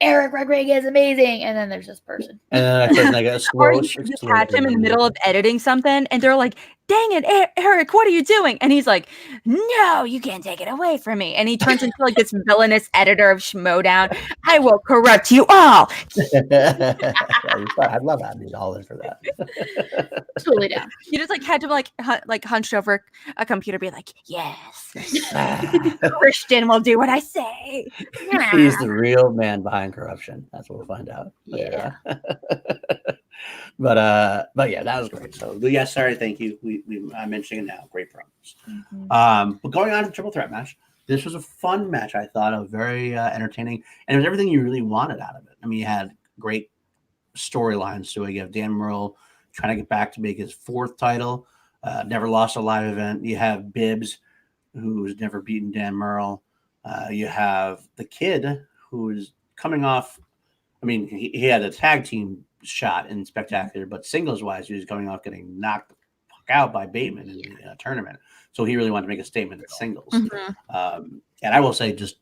Eric Rodriguez, amazing, and then there's this person. And then I guess or you just catch him in the middle of editing something, and they're like, "Dang it, Eric, what are you doing?" And he's like, "No, you can't take it away from me." And he turns into this villainous editor of Schmodown. I will corrupt you all. I'd love having $1 for that. Totally down. You just had to hunched over a computer, be like, "Yes, Christian will do what I say." He's the real man behind Corruption. That's what we'll find out. Yeah. But yeah, that was great. So yes, sorry, thank you. I'm mentioning it now. Great promos. But going on to Triple Threat match, this was a fun match. I thought it was very entertaining, and it was everything you really wanted out of it. I mean, you had great storylines to it. You have Dan Murrell trying to get back to make his 4th title. Never lost a live event. You have Bibbs, who's never beaten Dan Murrell. You have the Kid, who's coming off. I mean, he had a tag team shot in Spectacular, but singles wise, he was coming off getting knocked the fuck out by Bateman in the tournament. So he really wanted to make a statement at singles. And I will say, just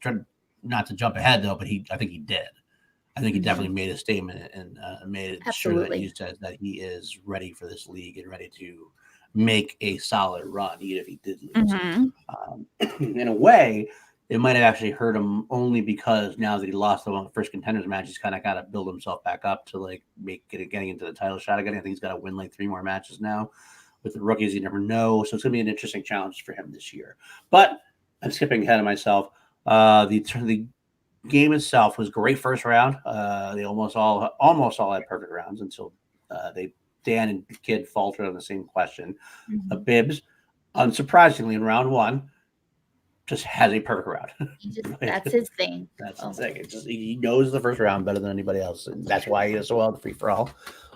not to jump ahead though, but I think he did. I think he definitely made a statement and made sure that he says that he is ready for this league and ready to make a solid run, even if he did lose. In a way, it might have actually hurt him only because now that he lost the first contenders match, he's kind of got to build himself back up to getting into the title shot again. I think he's got to win 3 more matches now. With the rookies, you never know. So it's going to be an interesting challenge for him this year. But I'm skipping ahead of myself. The game itself was great first round. They almost all had perfect rounds until Dan and the Kid faltered on the same question. Bibbs, unsurprisingly, in round 1, just has a perfect round. That's his thing. That's the thing. It's just, he knows the first round better than anybody else, and that's why he does so well at the free for all.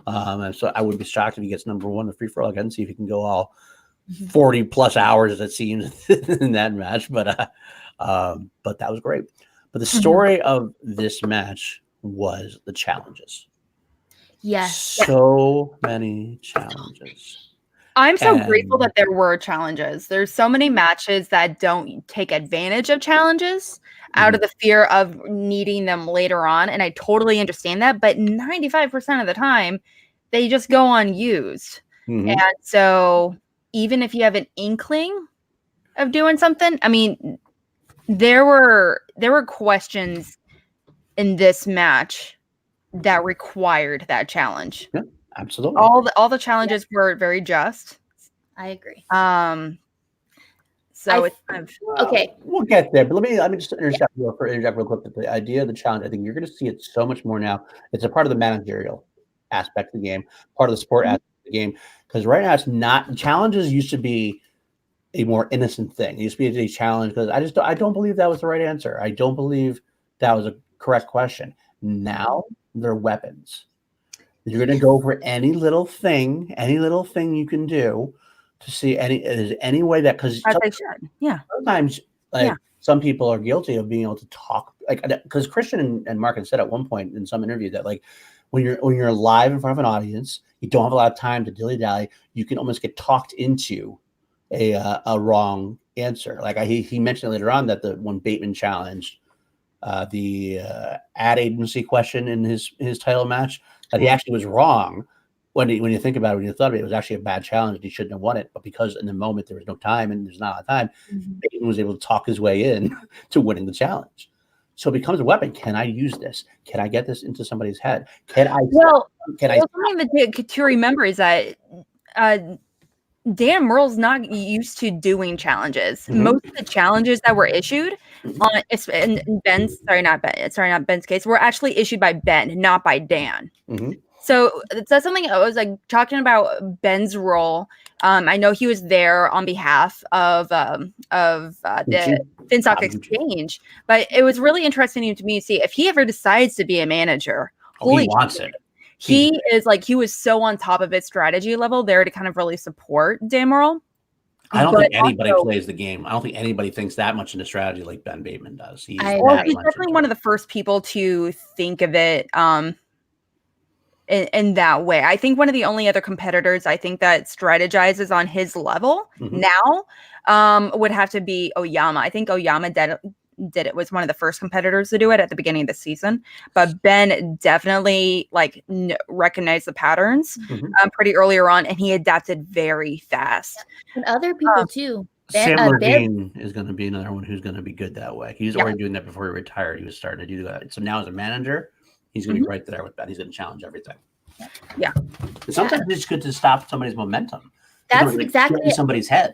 And so I would be shocked if he gets number one in the free for all again. See if he can go all 40 plus hours, it seems, in that match. But that was great. But the story of this match was the challenges. Yes. So many challenges. I'm so grateful that there were challenges. There's so many matches that don't take advantage of challenges out of the fear of needing them later on. And I totally understand that. But 95% of the time, they just go unused. And so even if you have an inkling of doing something, I mean, there were questions in this match that required that challenge. Yeah, absolutely. All the challenges were very just. I agree. So it's kind of okay. We'll get there, but let me just interject real quick. That the idea of the challenge, I think you're going to see it so much more now. It's a part of the managerial aspect of the game, part of the sport aspect of the game. Because right now, it's not. Challenges used to be a more innocent thing. It used to be a challenge because I don't believe that was the right answer. I don't believe that was a correct question. Now they're weapons. You're going to go for any little thing you can do to see any way that, because sometimes some people are guilty of being able to talk, like, because Christian and Mark had said at one point in some interview that, like, when you're live in front of an audience, you don't have a lot of time to dilly-dally. You can almost get talked into a wrong answer. Like he mentioned later on that when Bateman challenged the ad agency question in his title match, that he actually was wrong. When you think about it, when you thought about it was actually a bad challenge and he shouldn't have won it. But because in the moment there was no time and there's not a lot of time, Bateman was able to talk his way in to winning the challenge. So it becomes a weapon. Can I use this? Can I get this into somebody's head? Something to remember is that Dan Murrell's not used to doing challenges. Most of the challenges that were issued in Ben's case, were actually issued by Ben, not by Dan. So that's something I was like talking about Ben's role. I know he was there on behalf of the FinSock Exchange, but it was really interesting to me to see if he ever decides to be a manager. He wants it. He was so on top of it strategy level there to kind of really support Dan Murrell. I don't think anybody plays the game. I don't think anybody thinks that much into strategy like Ben Bateman does. He's definitely one of the first people to think of it in that way. I think one of the only other competitors I think that strategizes on his level now would have to be Oyama. I think Oyama did it, was one of the first competitors to do it at the beginning of the season, but Ben definitely recognized the patterns pretty earlier on, and he adapted very fast. And other people too. Sam Levine is going to be another one who's going to be good that way. He's already doing that before he retired. He was starting to do that. So now as a manager, he's going to be right there with that. He's going to challenge everything. Yeah. And sometimes it's good to stop somebody's momentum. That's exactly somebody's head.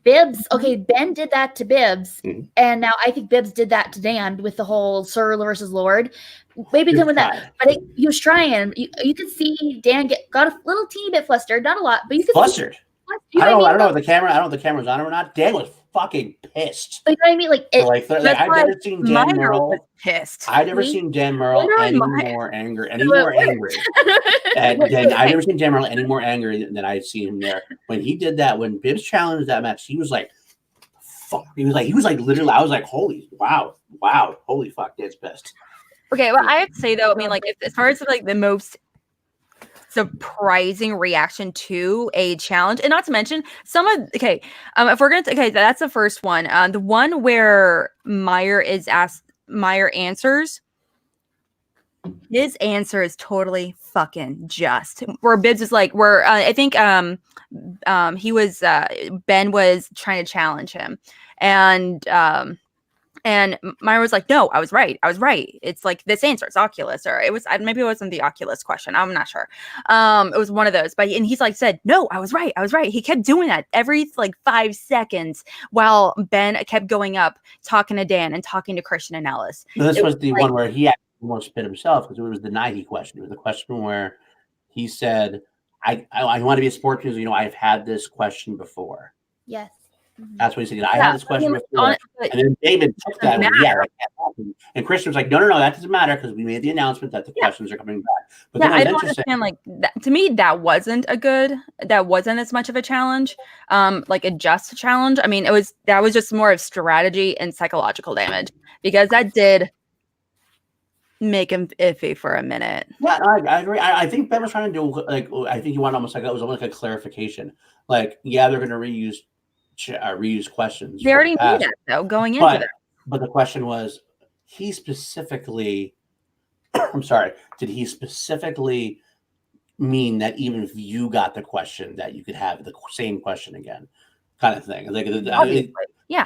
Bibbs. Okay, Ben did that to Bibbs, and now I think Bibbs did that to Dan with the whole Sir versus Lord. Maybe come with that, but he was trying. You could see Dan got a little teeny bit flustered, not a lot, but you could flustered. I don't know if the camera. I don't know if the camera was on or not. Dan was fucking pissed. You know what I mean? I've never seen Dan Murrell pissed. I've never seen Dan Murrell any more angry. And I've never seen Dan Murrell any more angry than I've seen him there. When he did that, when Bibbs challenged that match, he was like, fuck. He was like literally, I was like, holy fuck, Dan's pissed. Okay, well, I have to say though, I mean, like, as far as like the most surprising reaction to a challenge, and not to mention if we're gonna that's the first one, the one where Meyer answers, his answer is totally fucking just, where Bibbs is like, I think Ben was trying to challenge him, and Meyer was like, no, I was right. It's like this answer is Oculus, or maybe it wasn't the Oculus question. I'm not sure. It was one of those, and he's like said, no, I was right. He kept doing that every 5 seconds while Ben kept going up, talking to Dan and talking to Christian and Ellis. This was the one where he actually almost spit himself, because it was the Nike question. It was the question where he said, I want to be a sports user. I've had this question before. Yes. That's what he said. I had this question before, on- and then David took that. doesn't And, yeah, that can't happen. And Christian was like, no, that doesn't matter because we made the announcement that the questions are coming back. But then I it don't was interesting. understand. Like that, to me, that wasn't as much of a challenge, like a just challenge. I mean, that was just more of strategy and psychological damage because that did make him iffy for a minute. Yeah, I agree. I think Ben was trying to do I think he wanted almost like it was almost like a clarification. Like, yeah, they're going to reuse questions. They already knew that though going into that. But the question was, he specifically. I'm sorry. Did he specifically mean that even if you got the question, that you could have the same question again, kind of thing? Like, Yeah.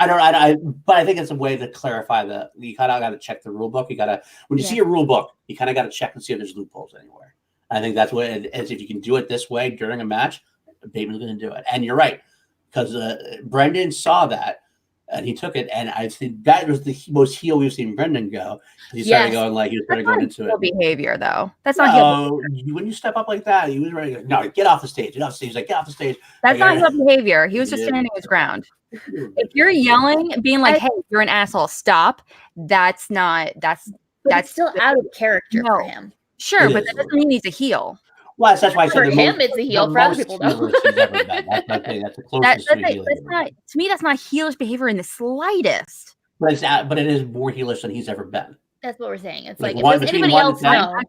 But I think it's a way to clarify that you kind of got to check the rule book. You got to, when you see a rule book, you kind of got to check and see if there's loopholes anywhere. I think that's what it is. If you can do it this way during a match, Bateman's going to do it. And you're right, because Brendan saw that and he took it. And I think that was the most heel we've seen Brendan go. He started going like he was started going into it. Behavior though. That's not heel. When you step up like that, he was ready to go, no, get off the stage. Get off the stage. He's like, get off the stage. That's not heel behavior. He was just standing his ground. If you're yelling, being like, "Hey, you're an asshole, stop," that's still out of character for him. Sure, but that doesn't mean he's a heel. Well, that's why I said for him, it's a heel. For other people, though. That's my thing. That's the closest to heel. To me, that's not heelish behavior in the slightest. But it is more heelish than he's ever been. That's what we're saying. It's like if one- there's between anybody one else, and 10, no.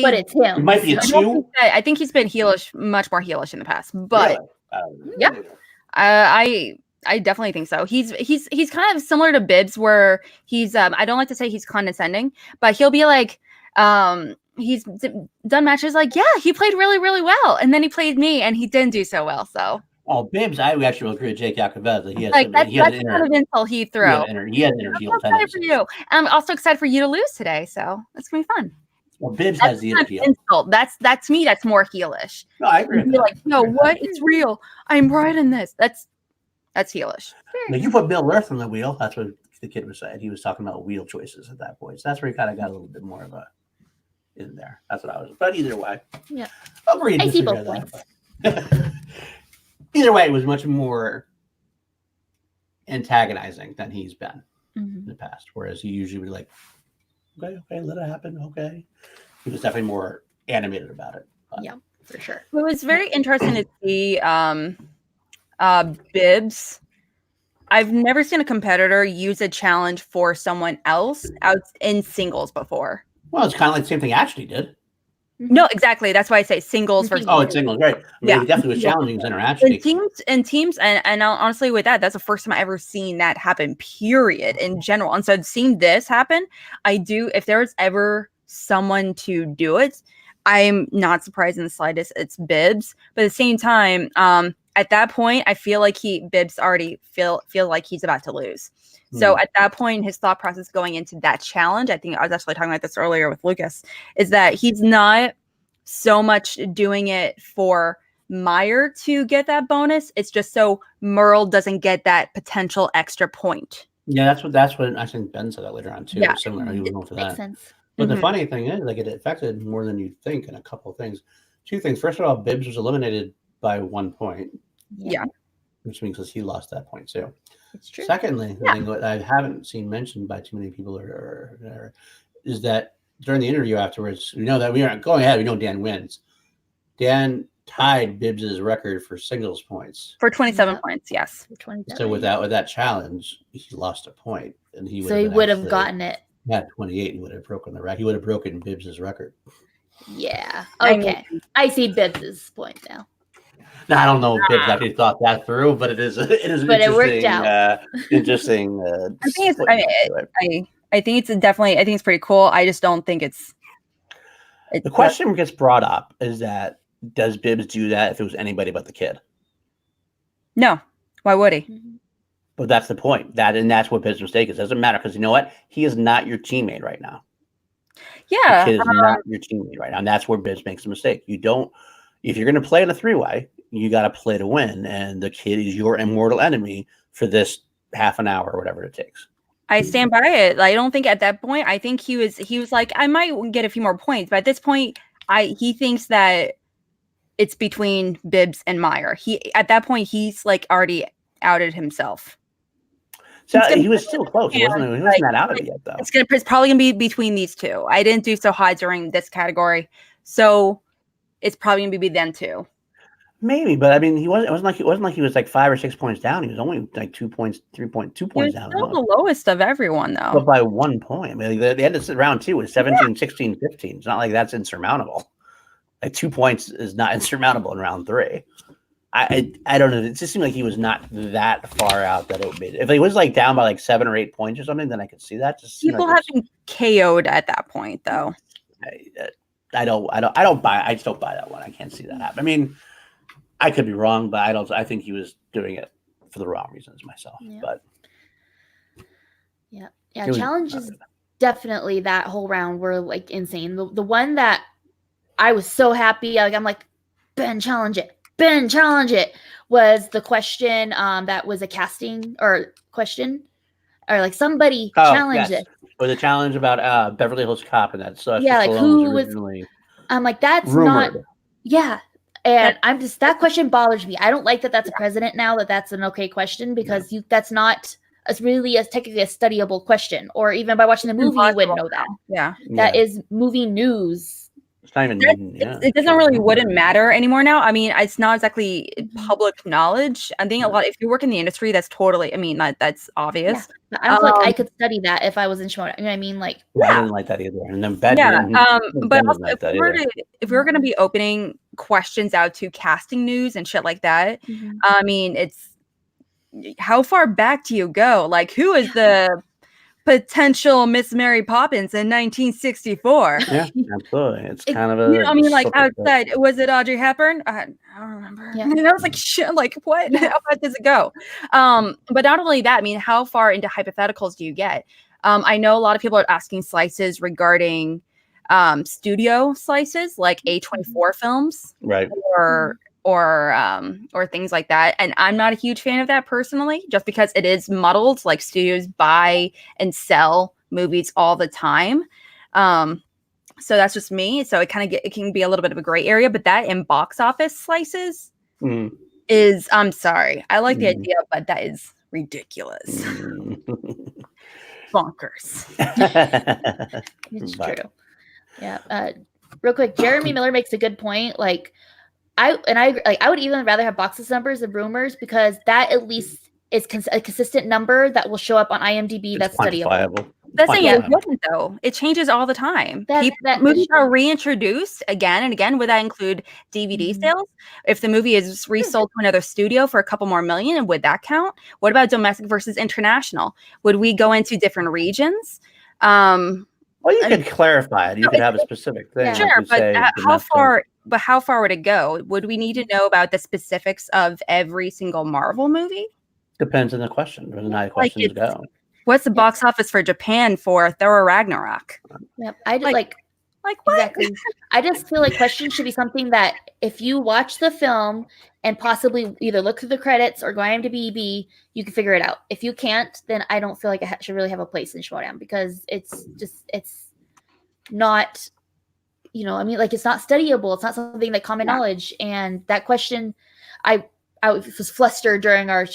But it's him. It might be a 2. I think he's been heelish, much more heelish in the past. But Really? I definitely think so. He's kind of similar to Bibbs, where he's I don't like to say he's condescending, but he'll be like, he's done matches like, yeah, he played really, really well, and then he played me, and he didn't do so well. So Bibbs, I actually will agree with Jake Jacobez. He has like that's the kind of insult he threw. He has inner heel excited for you. I'm also excited for you to lose today, so it's gonna be fun. Well, Bibbs has the inner heel. Insult. That's to me. That's more heelish. No, I agree. Be like, no, what? It's real. I'm right in this. That's heelish. Now, you put Bill Earth on the wheel. That's what the kid was saying. He was talking about wheel choices at that point. So that's where he kind of got a little bit more of a in there. That's what I was. But either way, yeah, I see both points. Either way, it was much more antagonizing than he's been in the past. Whereas he usually would be like, okay, let it happen. Okay, he was definitely more animated about it. But. Yeah, for sure. It was very interesting to see Bibbs. I've never seen a competitor use a challenge for someone else out in singles before. Well, it's kind of like the same thing Ashley did. No, exactly. That's why I say singles versus. Oh, it's singles, right? I mean, he definitely was challenging his interaction. In teams, and honestly, with that's the first time I ever seen that happen. Period. In general, and so seeing this happen, I do. If there was ever someone to do it, I'm not surprised in the slightest. It's Bibbs, but at the same time, at that point, I feel like Bibbs already feel like he's about to lose. So at that point, his thought process going into that challenge, I think I was actually talking about this earlier with Lucas, is that he's not so much doing it for Meyer to get that bonus. It's just so Merle doesn't get that potential extra point. Yeah, that's what I think Ben said that later on too. Yeah. Similar, he was going for that. Makes sense. But the funny thing is, like, it affected more than you'd think in a couple of things. 2 things. First of all, Bibbs was eliminated by 1 point. Yeah. Which means he lost that point too. It's true. Secondly, the thing that I haven't seen mentioned by too many people is that during the interview afterwards, we know that we aren't going ahead. We know Dan wins. Dan tied Bibbs's record for singles points for 27 points. Yes. For 27. So with that challenge, he lost a point, and he would have gotten it. Yeah, 28. He would have broken the record. He would have broken Bibbs's record. Yeah. Okay. I see Bibbs's point now. Now, I don't know if Bibbs actually thought that through, but it is but it worked out. Interesting. I think it's definitely. I think it's pretty cool. I just don't think it's the question gets brought up is that does Bibbs do that if it was anybody but the kid? No. Why would he? But that's the point. That's what Bibbs' mistake is. It doesn't matter because you know what? He is not your teammate right now. Yeah. The kid is not your teammate right now. And that's where Bibbs makes a mistake. You don't. If you're going to play in a 3-way, you got to play to win, and the kid is your immortal enemy for this half an hour or whatever it takes. I stand by it. I don't think at that point. I think he was like, I might get a few more points, but at this point, he thinks that it's between Bibbs and Meyer. At that point, he's like already outed himself. So he was still close. He wasn't that out of it yet, though. It's probably gonna be between these two. I didn't do so hot during this category, so it's probably gonna be then too. Maybe, but I mean, it wasn't like he was like 5 or 6 points down. He was only like 2 points, 3.2 points down. Still the lowest of everyone, though. But by 1 point. I mean, the end of round 2 was 17, 16, 15. It's not like that's insurmountable. Like 2 points is not insurmountable in round 3. I don't know. It just seemed like he was not that far out that it would be. If he was like down by like 7 or 8 points or something, then I could see that. Just people have been KO'd at that point, though. I don't buy. I just don't buy that one. I can't see that happen. I mean, I could be wrong, but I think he was doing it for the wrong reasons myself. Yeah. But yeah, challenges definitely that whole round were like insane. The one that I was so happy, I'm like, Ben, challenge it, was the question that was a casting or question, or like somebody challenged it. Or the challenge about Beverly Hills Cop and that stuff. Yeah, like who was I'm like, that's rumored. Not. Yeah. And that question bothers me. I don't like that that's a president now, that's an okay question, because that's not really technically a studyable question. Or even by watching the movie, you wouldn't know that. Yeah. That is movie news. It's not even, it doesn't wouldn't matter anymore now. I mean, it's not exactly public knowledge. I think if you work in the industry, that's totally, that's obvious. Yeah. I was like, I could study that if I was in Shimoda. You know what I mean? Like, I didn't like that either. And then Ben but also, if we're going to be opening questions out to casting news and shit like that, I mean, it's how far back do you go? Like, who is the potential Miss Mary Poppins in 1964? Yeah, absolutely. It's kind of a. Outside, was it Audrey Hepburn? I don't remember. Yeah. I was like, shit, like what? How far does it go? But not only that, I mean, how far into hypotheticals do you get? I know a lot of people are asking slices regarding studio slices, like A24 films, right? Or things like that. And I'm not a huge fan of that personally, just because it is muddled. Like, studios buy and sell movies all the time. So that's just me. So it can be a little bit of a gray area, but that in box office slices is, I'm sorry. I like the idea, but that is ridiculous. Bonkers. It's true. Yeah. Real quick, Jeremy Miller makes a good point. Like, I would even rather have box office numbers than rumors, because that at least is a consistent number that will show up on IMDb. That's studyable. That's saying it wouldn't, though. It changes all the time. Movies are reintroduced again and again. Would that include DVD sales? If the movie is resold to another studio for a couple more million, would that count? What about domestic versus international? Would we go into different regions? Well, you could clarify it. You could have a specific thing. Sure, but how far would it go? Would we need to know about the specifics of every single Marvel movie? Depends on the question. Depends on how the questions go. What's the box office for Japan for Thor Ragnarok? Yep. I just like what? Exactly. I just feel like questions should be something that if you watch the film and possibly either look through the credits or go IMDb, you can figure it out. If you can't, then I don't feel like it should really have a place in Showdown, because it's not, it's not studyable. It's not something that common knowledge. And that question, I was flustered during our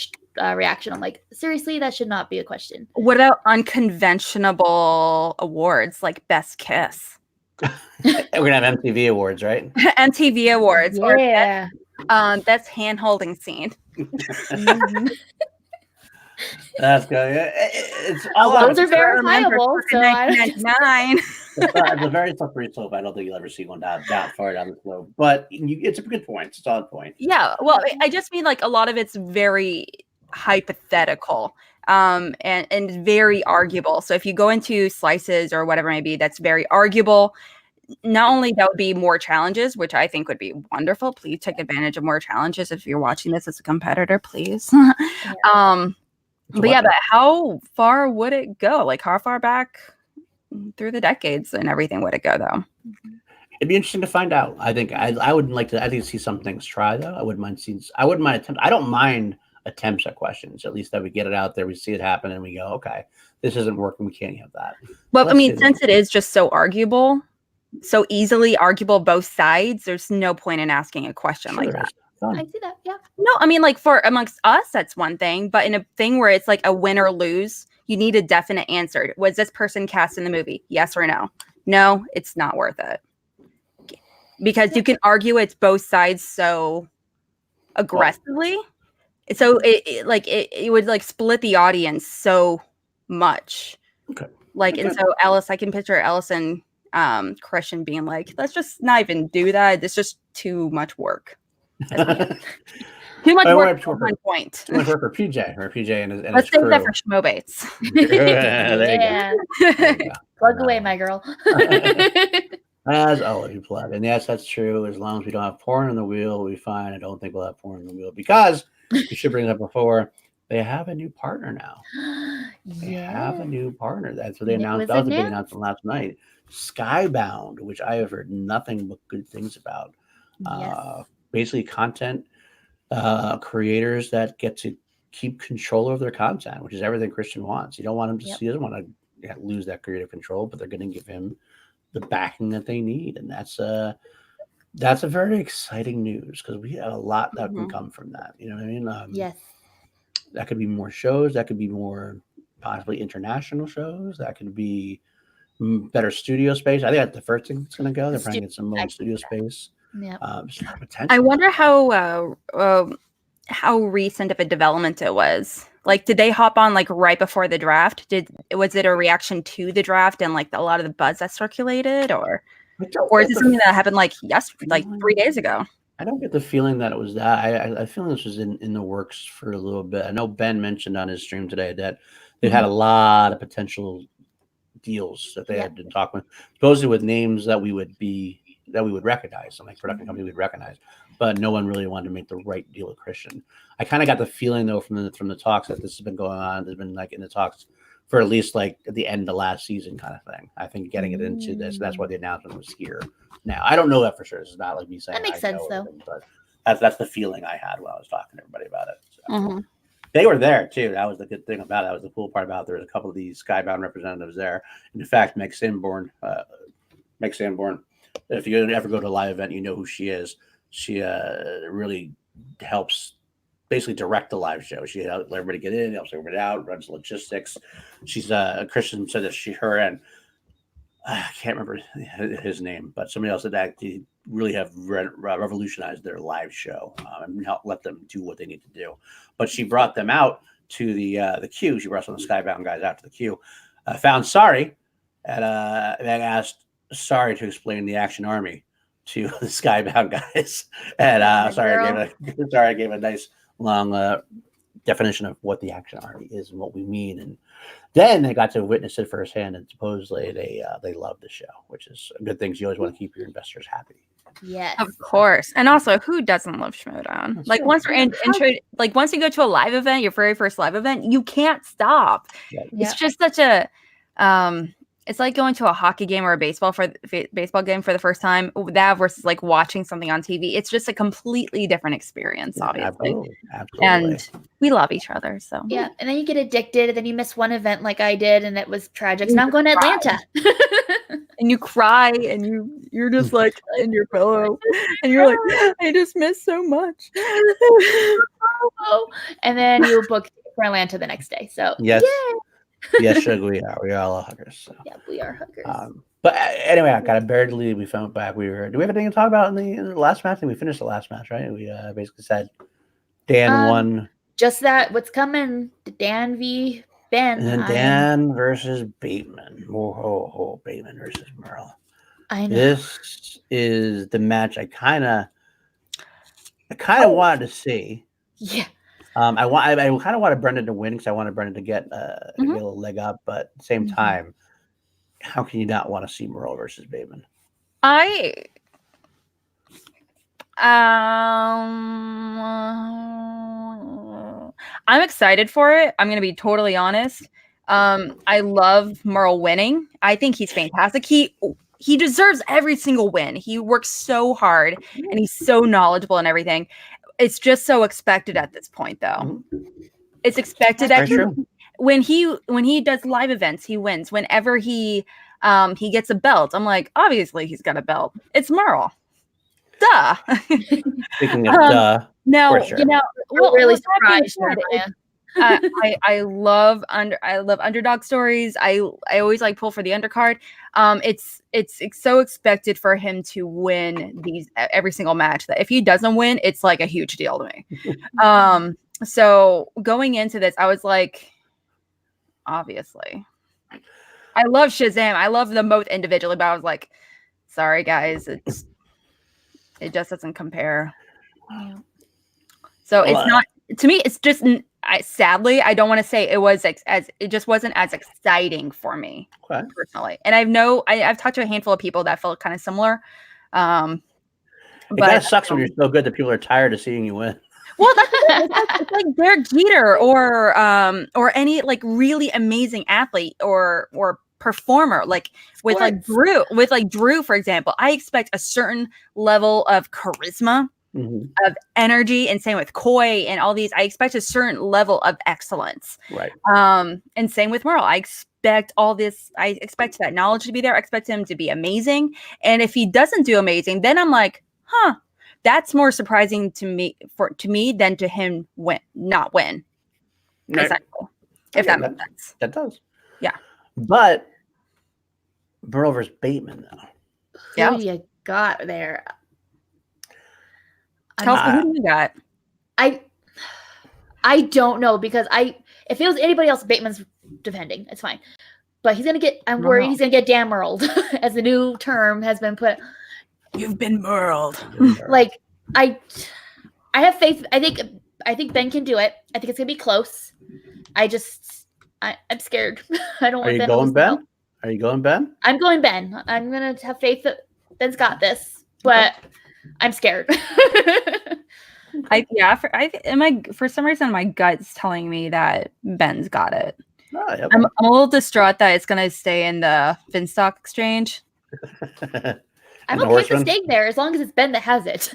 reaction. I'm like, seriously, that should not be a question. What about unconventional awards like Best Kiss? We're gonna have MTV Awards, right? MTV Awards. Yeah. Or that's hand-holding scene. That's good. It's those are verifiable. So it's a very slippery slope. I don't think you'll ever see one that far down the slope. But it's a good point. It's a solid point. Yeah. Well, I just mean like a lot of it's very hypothetical and very arguable. So if you go into slices or whatever it may be, that's very arguable. Not only that would be more challenges, which I think would be wonderful. Please take advantage of more challenges if you're watching this as a competitor, please. But how far would it go? Like, how far back through the decades and everything would it go, though? It'd be interesting to find out. I think I would like to. I think see some things try though. I wouldn't mind attempts. I don't mind attempts at questions. At least that we get it out there, we see it happen, and we go, okay, this isn't working. We can't have that. Well, since it is just so arguable, so easily arguable both sides, there's no point in asking a question like that. Fun. I see that. Yeah. No, I mean, like for amongst us, that's one thing. But in a thing where it's like a win or lose, you need a definite answer. Was this person cast in the movie? Yes or no? No, it's not worth it. Because you can argue it's both sides so aggressively. So it would like split the audience so much. Okay. Like, and so Ellis, I can picture Ellis and Christian being like, let's just not even do that. It's just too much work. Too much work at one point. Too much work for PJ and his Let's save crew. that for Schmobates. There you go. Plug away, my girl. As always, you plug. And yes, that's true. As long as we don't have porn on the wheel, we'll be fine. I don't think we'll have porn on the wheel because we should bring it up before. They have a new partner now. They have a new partner. That's what they announced. That was a big announcement last night. Skybound, which I have heard nothing but good things about. Basically, content creators that get to keep control of their content, which is everything Christian wants. You don't want him to he doesn't want to lose that creative control, but they're going to give him the backing that they need, and that's a very exciting news because we have a lot that can come from that. You know what I mean? Yes. That could be more shows. That could be more possibly international shows. That could be better studio space. I think that's the first thing that's going to go. They're trying to get some more studio space. Yeah. Potential. I wonder how recent of a development it was. Like, did they hop on like right before the draft? Was it a reaction to the draft and like a lot of the buzz that circulated, or is it something that happened like 3 days ago? I don't get the feeling that it was that. I feel this was in the works for a little bit. I know Ben mentioned on his stream today that they've had a lot of potential deals that they had been talking with, supposedly with names that we would recognize, some like production company we'd recognize, but no one really wanted to make the right deal with Christian. I kind of got the feeling though from the talks that this has been going on. There's been like in the talks for at least like at the end of last season kind of thing. I think getting it into this, that's why the announcement was here. Now I don't know that for sure. This is not like me saying that makes sense though. But that's the feeling I had when I was talking to everybody about it. So. They were there too. That was the good thing about it. That was the cool part about it. There was a couple of these Skybound representatives there. And in fact, Meg Sanborn, if you ever go to a live event, you know who she is. She really helps basically direct the live show. She helps everybody get in, helps everybody out, runs logistics. She's Christian said that her and I can't remember his name, but somebody else that actually really have revolutionized their live show and let them do what they need to do. But she brought them out to the queue. She brought some of the Skybound guys out to the queue. Found Sari and asked Sari to explain the Action Army to the Skybound guys. And Sari gave a nice long definition of what the Action Army is and what we mean. And then they got to witness it firsthand, and supposedly they love the show, which is a good thing. You always want to keep your investors happy. Yes, of course. And also, who doesn't love Schmodown? That's like true. Once you go to a live event, your very first live event, you can't stop. Yeah. It's just such a it's like going to a hockey game or a baseball game for the first time. That versus like watching something on TV. It's just a completely different experience, obviously. Absolutely. And we love each other. So yeah. And then you get addicted, and then you miss one event like I did, and it was tragic. So now I'm going to Atlanta. And you cry, and you're just like in your pillow, and you're like, I just miss so much. And then you book for Atlanta the next day. So yes. Yay! Yes, sugar, we are. We are all huggers. So. Yeah, we are huggers. But anyway, I got a buried lead. We found back. Do we have anything to talk about in the last match? I think we finished the last match, right? We basically said Dan won. Just that. What's coming? Dan v. Ben. And then Dan versus Bateman. Bateman versus Merle. I know. This is the match I kind of wanted to see. Yeah. I kind of wanted Brendan to win because I wanted Brendan to get a little leg up, but at the same time, how can you not want to see Merle versus Bateman? I'm excited for it. I'm going to be totally honest. I love Merle winning. I think he's fantastic. He deserves every single win. He works so hard and he's so knowledgeable and everything. It's just so expected at this point, though. It's expected when he does live events, he wins. Whenever he gets a belt, I'm like, obviously he's got a belt. It's Merle. Duh. Speaking of No, For sure. you know, We're really that being surprised, said, Jeremiah. I love underdog stories. I always like pull for the undercard. It's so expected for him to win these every single match, that if he doesn't win, it's like a huge deal to me. So going into this, I was like, obviously, I love Shazam. I love them both individually, but I was like, sorry guys, it just doesn't compare. Yeah. So Well, it's not, to me, it's just, sadly, I don't want to say it was as it just wasn't as exciting for me Okay. personally. And I've talked to a handful of people that felt kind of similar. It kind But of sucks when you're so good that people are tired of seeing you win. well, it's like Derek Jeter or any like really amazing athlete or performer, like with Drew, for example. I expect a certain level of charisma, of energy, and same with Koi and all these. I expect a certain level of excellence. Right. And same with Merle. I expect all this. I expect that knowledge to be there. I expect him to be amazing. And if he doesn't do amazing, then I'm like, huh, that's more surprising to me than to him not win. Right. Exactly. If that makes sense. That does. Yeah. But Merle versus Bateman, though. Yeah. Who you got there? Tell us who you got. I don't know, because if it was anybody else, Bateman's defending. It's fine. But he's gonna get. I'm worried he's gonna get dammerled, as the new term has been put. You've been merled. Like I have faith. I think Ben can do it. I think it's gonna be close. I'm scared. I don't Are want you Ben. going Ben? Are you going Ben? I'm going Ben. I'm gonna have faith that Ben's got this, but I'm scared. For some reason my gut's telling me that Ben's got it. Oh, yep. I'm a little distraught that it's gonna stay in the Finstock exchange. I'm okay with it staying there as long as it's Ben that has it.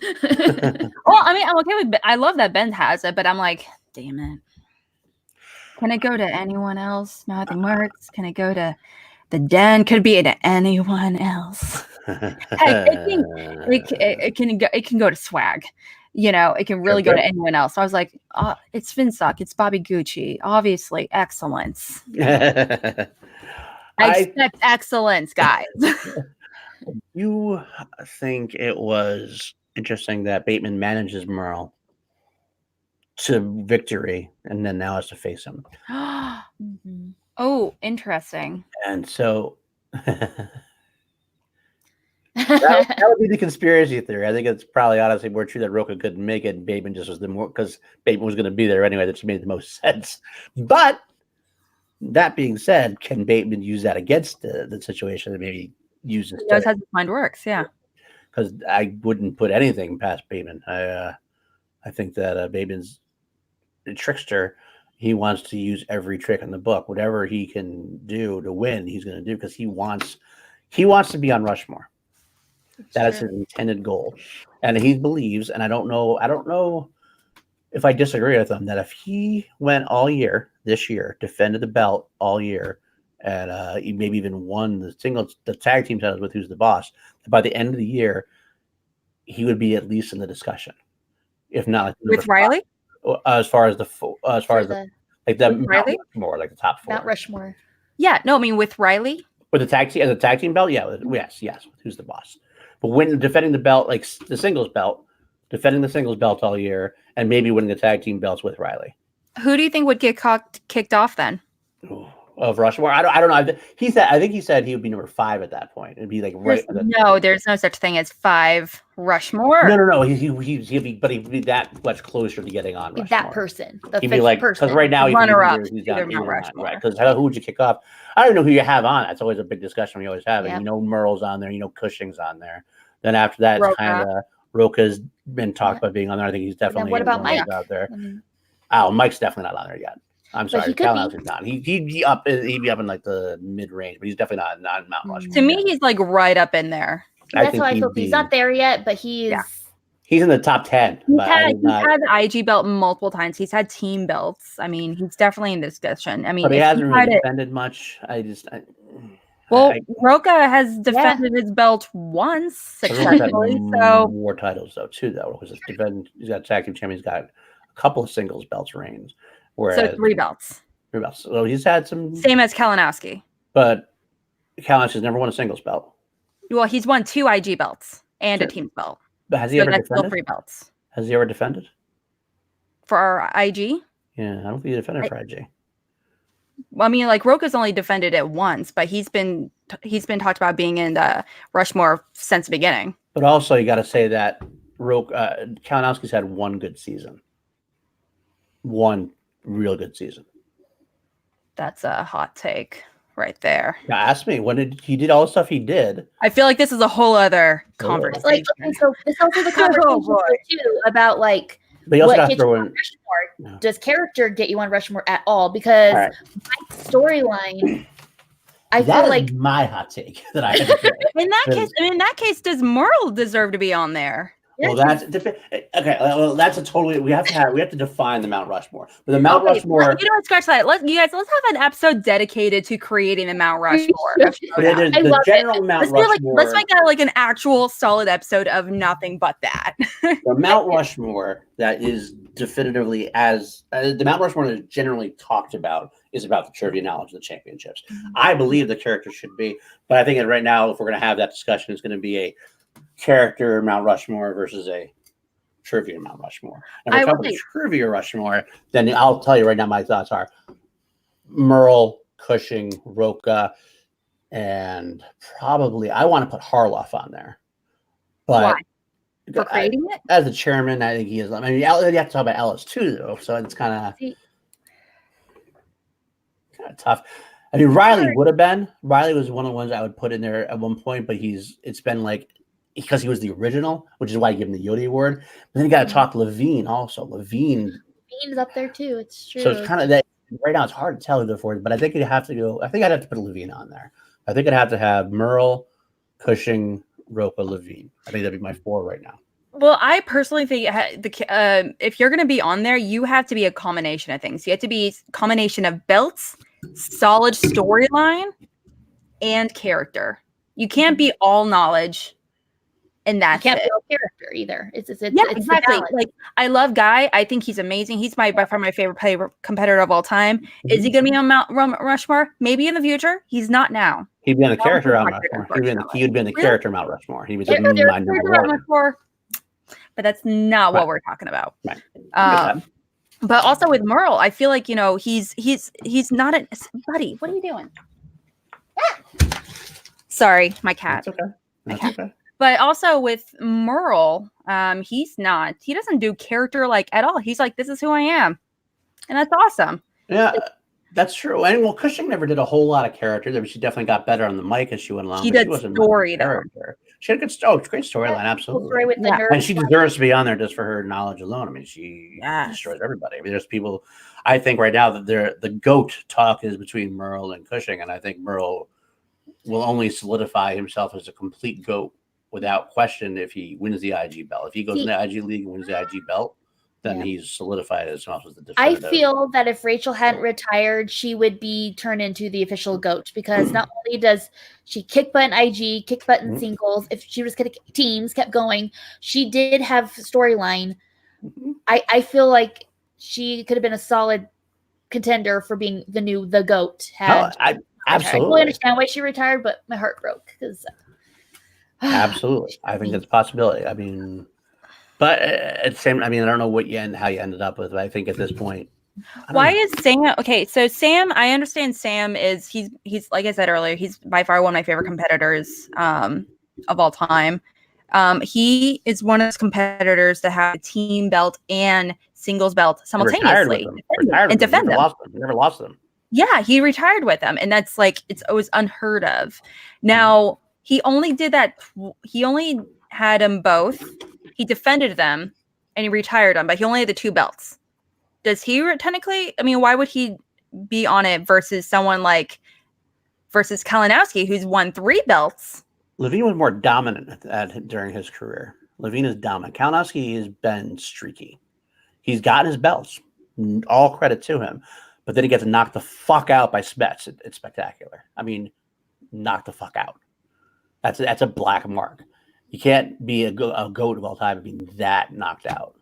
Well, I mean, I'm okay with. I love that Ben has it, but I'm like, damn it. Can it go to anyone else? Nothing works. Can it go to the Den? Could it be to anyone else? Heck, it can go to Swag. You know, it can really go to anyone else. So I was like, oh, it's Finstock. It's Bobby Gucci. Obviously, excellence. I expect excellence, guys. You think it was interesting that Bateman manages Merle to victory, and then now has to face him. Oh, interesting. And so that would be the conspiracy theory. I think it's probably honestly more true that Rocha couldn't make it, and Bateman just was the more, because Bateman was going to be there anyway. That just made the most sense. But that being said, can Bateman use that against the situation and maybe use it? That's how his mind works, yeah. Because I wouldn't put anything past Bateman. I think that Bateman's a trickster. He wants to use every trick in the book. Whatever he can do to win, he's going to do, because he wants to be on Rushmore. That is his intended goal. And he believes, and I don't know if I disagree with him, that if he went all year this year, defended the belt all year, and he maybe even won the tag team titles with Who's the Boss, by the end of the year, he would be at least in the discussion, if not like with Riley. As far as the Mount Rushmore, like the top 4. Mount Rushmore. Yeah, no, I mean with Riley. With the tag team belt, yeah, yes. Who's the Boss? But when defending the belt, like the singles belt, defending the singles belt all year, and maybe winning the tag team belts with Riley. Who do you think would get kicked off then? Of Rushmore, I don't know. I think he said he would be number 5 at that point. It'd be like right. There's no such thing as 5 Rushmore. No. He'd be that much closer to getting on Rushmore. That person, the he'd be like, because right now he's down Mount Rushmore. Right? Because who would you kick off? I don't know who you have on. That's always a big discussion we always have. Yeah. And Merle's on there. Cushing's on there. Then after that, it's kind of Rocha's been talked about being on there. I think he's definitely. What about Mike out there? Mike's definitely not on there yet. I'm sorry, Cal is not. He'd be up in like the mid range, but he's definitely not in Mount Rushmore. To me, he's like right up in there. That's how I feel. He's not there yet, but he's. Yeah. He's in the top 10. He's had the IG belt multiple times. He's had team belts. I mean, he's definitely in discussion. I mean, but he hasn't really defended much. I Well, Roka has defended his belt once successfully, so more titles though too. Though because he's got tag team champion. He's got a couple of singles belts reigns. Whereas 3 belts. 3 belts. So he's had some. Same as Kalinowski. But Kalinowski has never won a singles belt. Well, he's won 2 IG belts and a team belt. But has he ever that's defended? still 3 belts. Has he ever defended? For our IG? Yeah, I don't think he defended for IG. Well, I mean, like Roka's only defended it once, but he's been talked about being in the Rushmore since the beginning. But also, you got to say that Kalinowski's had one good season, one real good season. That's a hot take right there. Now, ask me he did all the stuff he did. I feel like this is a whole other conversation. Like, okay, so this also the conversation too about like. But you also what got to throw in. Rushmore, does character get you on Rushmore at all? Because my storyline, I feel like my hot take that I had to say. in that case, does Merle deserve to be on there? Well, that's okay. Well, that's a totally. We have to define the Mount Rushmore. But the Mount Rushmore. You know what? Scratch that. Let's have an episode dedicated to creating the Mount Rushmore. But the general Mount Rushmore. Let's make that like an actual solid episode of nothing but that. The Mount Rushmore that is definitively as the Mount Rushmore that is generally talked about is about the trivia knowledge of the championships. I believe the character should be, but I think that right now, if we're going to have that discussion, it's going to be a character Mount Rushmore versus a trivia Mount Rushmore. And if we're talking trivia Rushmore, then I'll tell you right now my thoughts are Merle, Cushing, Roka, and probably I want to put Harloff on there. But why? For creating it? As the chairman, I think he is. I mean, you have to talk about Ellis too, though, so it's kind of tough. I mean, Riley would have been. Riley was one of the ones I would put in there at one point, but it's been like because he was the original, which is why I give him the Yodi Award. But then you got to talk Levine also. Levine's up there too. It's true. So it's kind of that right now. It's hard to tell who the four is, but I think you'd have to go. I think I'd have to put Levine on there. I think I'd have to have Merle, Cushing, Roka, Levine. I think that'd be my 4 right now. Well, I personally think if you're going to be on there, you have to be a combination of things. You have to be a combination of belts, solid storyline, and character. You can't be all knowledge. And that's you can't be all character either. It's exactly. Like I love Guy. I think he's amazing. He's by far my favorite competitor of all time. Mm-hmm. Is he going to be on Mount Rushmore? Maybe in the future. He's not now. He'd be on the character Mount Rushmore. He would be in the character Mount Rushmore. He was my number 1. But that's not what we're talking about. Right. But also with Merle, I feel like he's not a buddy. What are you doing? Ah! Sorry, my cat. That's okay. That's okay. But also with Merle, he doesn't do character like at all. He's like, this is who I am. And that's awesome. Yeah, that's true. And well, Cushing never did a whole lot of character. She definitely got better on the mic as she went along. She did story though. She had a great storyline, absolutely. And she deserves to be on there just for her knowledge alone. I mean, she destroys everybody. I mean, there's people, I think right now that the GOAT talk is between Merle and Cushing. And I think Merle will only solidify himself as a complete GOAT without question if he wins the IG belt. If he goes in the IG league and wins the IG belt, then he's solidified as well as the definitive. I feel that if Rachel hadn't retired, she would be turned into the official GOAT because not only does she kick butt in IG, kick butt in singles, if she was going to teams, kept going, she did have storyline. I feel like she could have been a solid contender for being the GOAT. I absolutely understand why she retired, but my heart broke because. Absolutely, I think that's a possibility. I mean, but at the same, I mean, I don't know how you ended up with. But I think at this point, why is Sam okay? So Sam, I understand Sam is he's like I said earlier, he's by far one of my favorite competitors of all time. He is one of those competitors that have a team belt and singles belt simultaneously and defend them. Never lost them. Yeah, he retired with them, and that's like it's always unheard of. Now. He only did that. He only had them both. He defended them and he retired them, but he only had the 2 belts. Does he technically? I mean, why would he be on it versus someone versus Kalinowski, who's won 3 belts? Levine was more dominant during his career. Levine is dominant. Kalinowski has been streaky. He's gotten his belts. All credit to him. But then he gets knocked the fuck out by Spets. It's spectacular. I mean, knocked the fuck out. That's a black mark. You can't be a goat of all time and be that knocked out.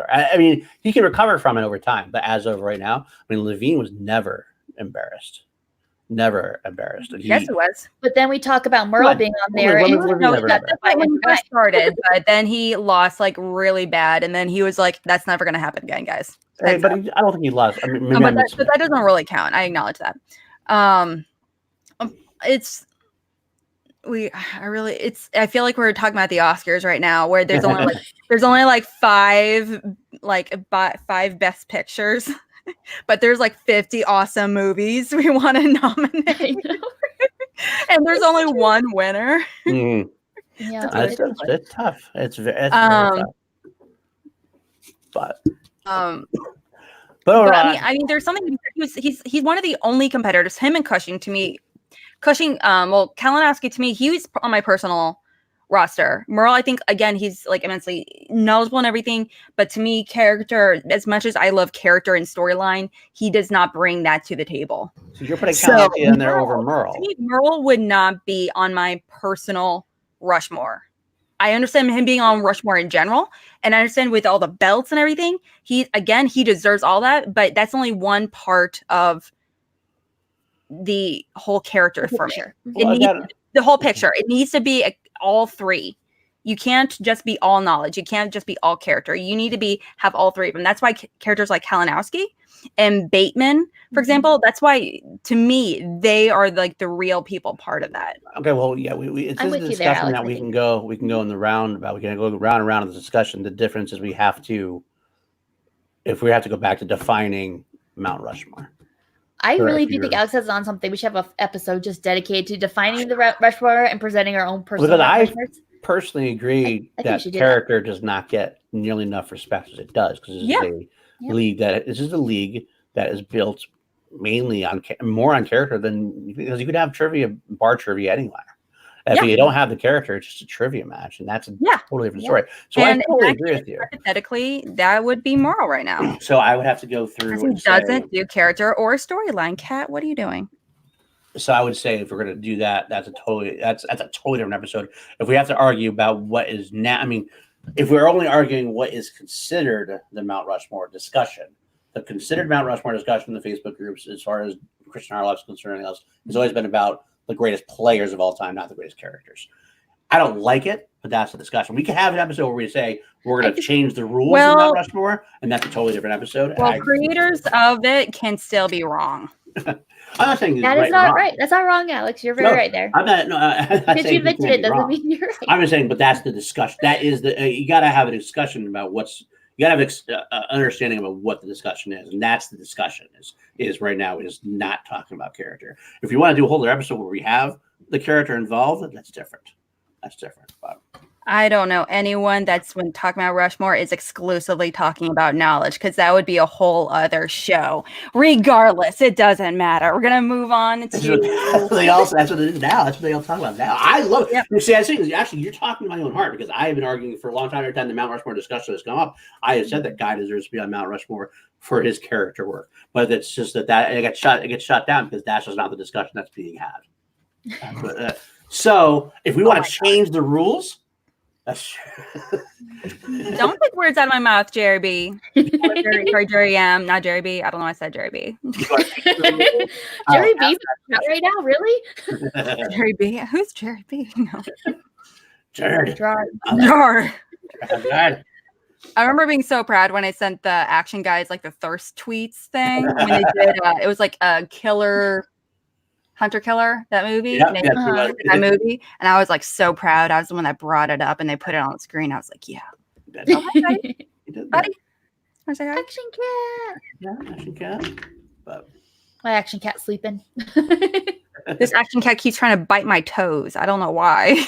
I mean, he can recover from it over time, but as of right now, I mean, Levine was never embarrassed. Never embarrassed. And Yes, it was. But then we talk about Merle What? being on Well, there. when and was Levine no, ever that's embarrassed? why When he when first started, but then he lost like really bad, and then he was like, "That's never gonna happen again, guys." Hey, but I don't think he lost. I mean, maybe But I missed that doesn't really count. I acknowledge that. It's I feel like we're talking about the Oscars right now, where there's only like five best pictures, but there's like 50 awesome movies we want to nominate, and there's only one winner. Mhm. Yeah, It's tough. It's very tough. But overall, I mean, there's something. He's one of the only competitors. Him and Cushing, to me. Well, Kalinowski, to me, he was on my personal roster. Merle, I think, again, he's like immensely knowledgeable and everything. But to me, character, as much as I love character and storyline, he does not bring that to the table. So you're putting Kalinowski in there over Merle. To me, Merle would not be on my personal Rushmore. I understand him being on Rushmore in general, and I understand with all the belts and everything, he deserves all that, but that's only one part of the whole character for me. The whole picture. It needs to be all three. You can't just be all knowledge. You can't just be all character. You need to have all three of them. That's why characters like Kalinowski and Bateman, for example, that's why, to me, they are like the real people part of that. Okay, well, yeah, it's a discussion that we can go in the roundabout. We can go round and round of the discussion. The difference is if we have to go back to defining Mount Rushmore. I really do think Alex has on something. We should have an episode just dedicated to defining the Rushmore and presenting our own personal. Because I personally agree that character does not get nearly enough respect as it does, because this is a league that is built mainly more on character than, because you could have bar trivia anywhere. If you don't have the character, it's just a trivia match, and that's a totally different story. So I totally agree with you. Hypothetically, that would be Merle right now. So I would have to go through. He doesn't do character or storyline. Kat, what are you doing? So I would say if we're going to do that, that's a totally different episode. If we have to argue about what is now, I mean, if we're only arguing what is considered the Mount Rushmore discussion, the considered Mount Rushmore discussion in the Facebook groups, as far as Christian Arloff's concerned, anything else, has always been about the greatest players of all time, not the greatest characters. I don't like it, but that's the discussion. We can have an episode where we say we're going to change the rules of Mount Rushmore, and that's a totally different episode. Well, creators of it can still be wrong. I'm not saying that is not right. That's not wrong, Alex. You're very right there. I'm not. No, because you mentioned it doesn't mean you're right. I'm just saying, but that's the discussion. That is you got to have a discussion about you got to have understanding about what the discussion is, and that's the discussion is right now is not talking about character. If you want to do a whole other episode where we have the character involved, that's different. But I don't know anyone that's, when talking about Rushmore, is exclusively talking about knowledge, because that would be a whole other show. Regardless, it doesn't matter. We're gonna move on to. That's what it is now. That's what they all talk about now. I love it. You see, I think actually you're talking to my own heart, because I have been arguing for a long time. Every time the Mount Rushmore discussion has come up, I have said that Guy deserves to be on Mount Rushmore for his character work. But it's just that it gets shot down because that's just not the discussion that's being had. So if we want to change the rules. That's Don't take words out of my mouth, Jerry B. Jerry M. Not Jerry B. I don't know why I said Jerry B. Jerry B. Right now, really? Jerry B. Who's Jerry B? No. Jared. Jar. I remember being so proud when I sent the Action Guys like the thirst tweets thing when they did. It was like a Hunter Killer, that movie. That movie, and I was like so proud. I was the one that brought it up, and they put it on the screen. I was like, "Yeah, buddy." Action Cat. Yeah, Action Cat. But my Action Cat sleeping. This Action Cat keeps trying to bite my toes. I don't know why.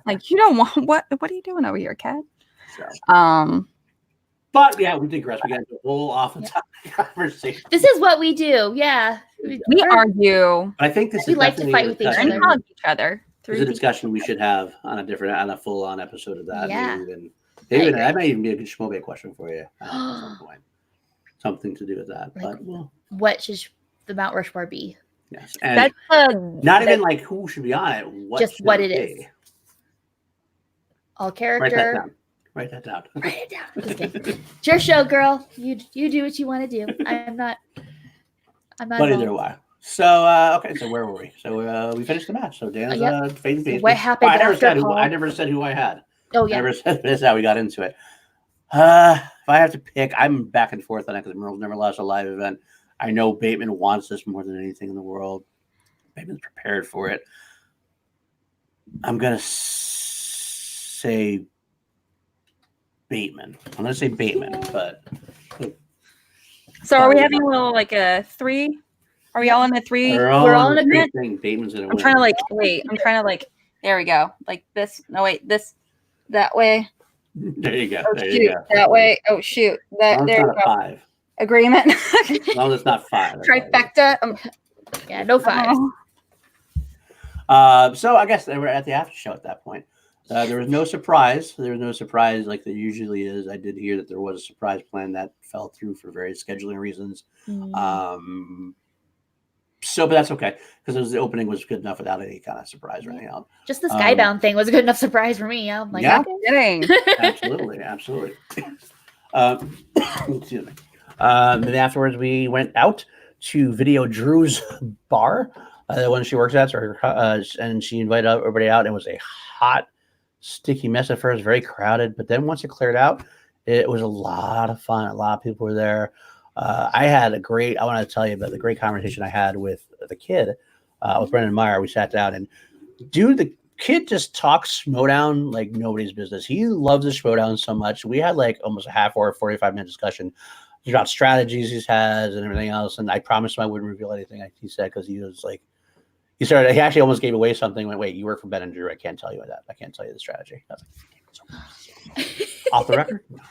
Like, you don't want what? What are you doing over here, Cat? So. But yeah, we digress. We got a whole off-the-topic conversation. This is what we do. Yeah, we argue. But I think this we is like to fight with each other. There's a discussion we should have on a full-on episode of that. Yeah. Maybe that might even be a good Schmobe question for you at some point. Something to do with that. But what should the Mount Rushmore be? Yes, and That's not even like who should be on it. What Just should what it is. be. All Write that character. down. Write that down. Write it down. Just kidding. It's your show, girl. You do what you want to do. I'm not. But either involved. way. So okay, so where were we? So we finished the match. So Dan's Yep. Faith and Peace. What happened I never after said who. Paul? I never said who I had. Oh I yeah. never said this. How we got into it. If I have to pick, I'm back and forth on it because Merle's never lost a live event. I know Bateman wants this more than anything in the world. Bateman's prepared for it. I'm gonna say Bateman. I'm gonna say Bateman, but So are we having a little like a 3? Are we all in a 3? We're all in agreement. thing. Bateman's gonna I'm win. trying to like wait. I'm trying to like. There we go. Like this. No wait. This. That way. There you go. Oh There shoot. you go. That way. Oh shoot. That. As long as There it's you not go. a 5. Agreement. As long as it's not 5. that's all it is. Trifecta. Yeah. No fives. So I guess they were at the after show at that point. There was no surprise. There was no surprise like there usually is. I did hear that there was a surprise plan that fell through for various scheduling reasons. But that's okay because the opening was good enough without any kind of surprise or anything else. Just the Skybound thing was a good enough surprise for me. I'm like, Yeah. okay. Kidding. Absolutely. Excuse me. Then afterwards, we went out to Video Drew's bar, the one she works at, and she invited everybody out. It was a hot, sticky mess at first, very crowded. But then once it cleared out, it was a lot of fun. A lot of people were there. I want to tell you about the great conversation I had with the kid, with Brendan Meyer. We sat down and, dude, the kid just talks Schmodown like nobody's business. He loves the Schmodown so much. We had like almost a half hour, 45-minute discussion about strategies he has and everything else. And I promised him I wouldn't reveal anything he said because he was like, he actually almost gave away something. Went, wait, you work for Ben and Drew. I can't tell you that. I can't tell you the strategy. I was like, off the record? No.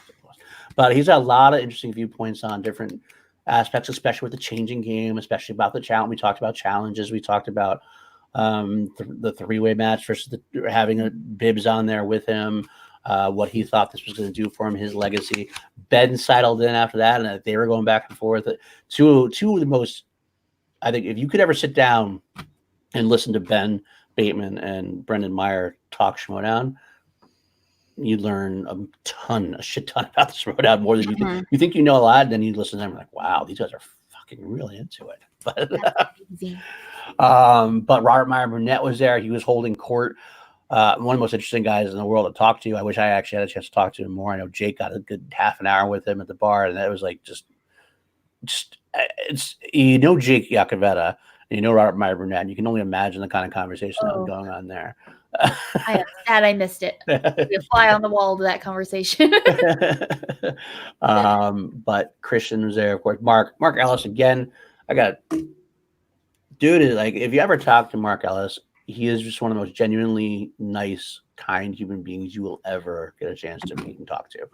But he's got a lot of interesting viewpoints on different aspects, especially with the changing game, especially about the challenge. We talked about challenges. We talked about the three-way match versus having a Bibbs on there with him, what he thought this was going to do for him, his legacy. Ben sidled in after that, and they were going back and forth. Two of the most, I think, if you could ever sit down and listen to Ben Bateman and Brendan Meyer talk Schmodown, you learn a shit ton about the Schmodown, more than you think. You think you know a lot, and then you listen to them and like, wow, these guys are fucking really into it. But but Robert Meyer Burnett was there. He was holding court. One of the most interesting guys in the world to talk to. I wish I actually had a chance to talk to him more. I know Jake got a good half an hour with him at the bar, and that was like just it's Jake Iacovetta, and Robert Meyer Burnett, and you can only imagine the kind of conversation that was going on there. I am sad I missed it. Be a fly on the wall to that conversation. But Christian was there, of course. Mark Ellis again. Dude is like, if you ever talk to Mark Ellis, he is just one of the most genuinely nice, kind human beings you will ever get a chance to meet and talk to.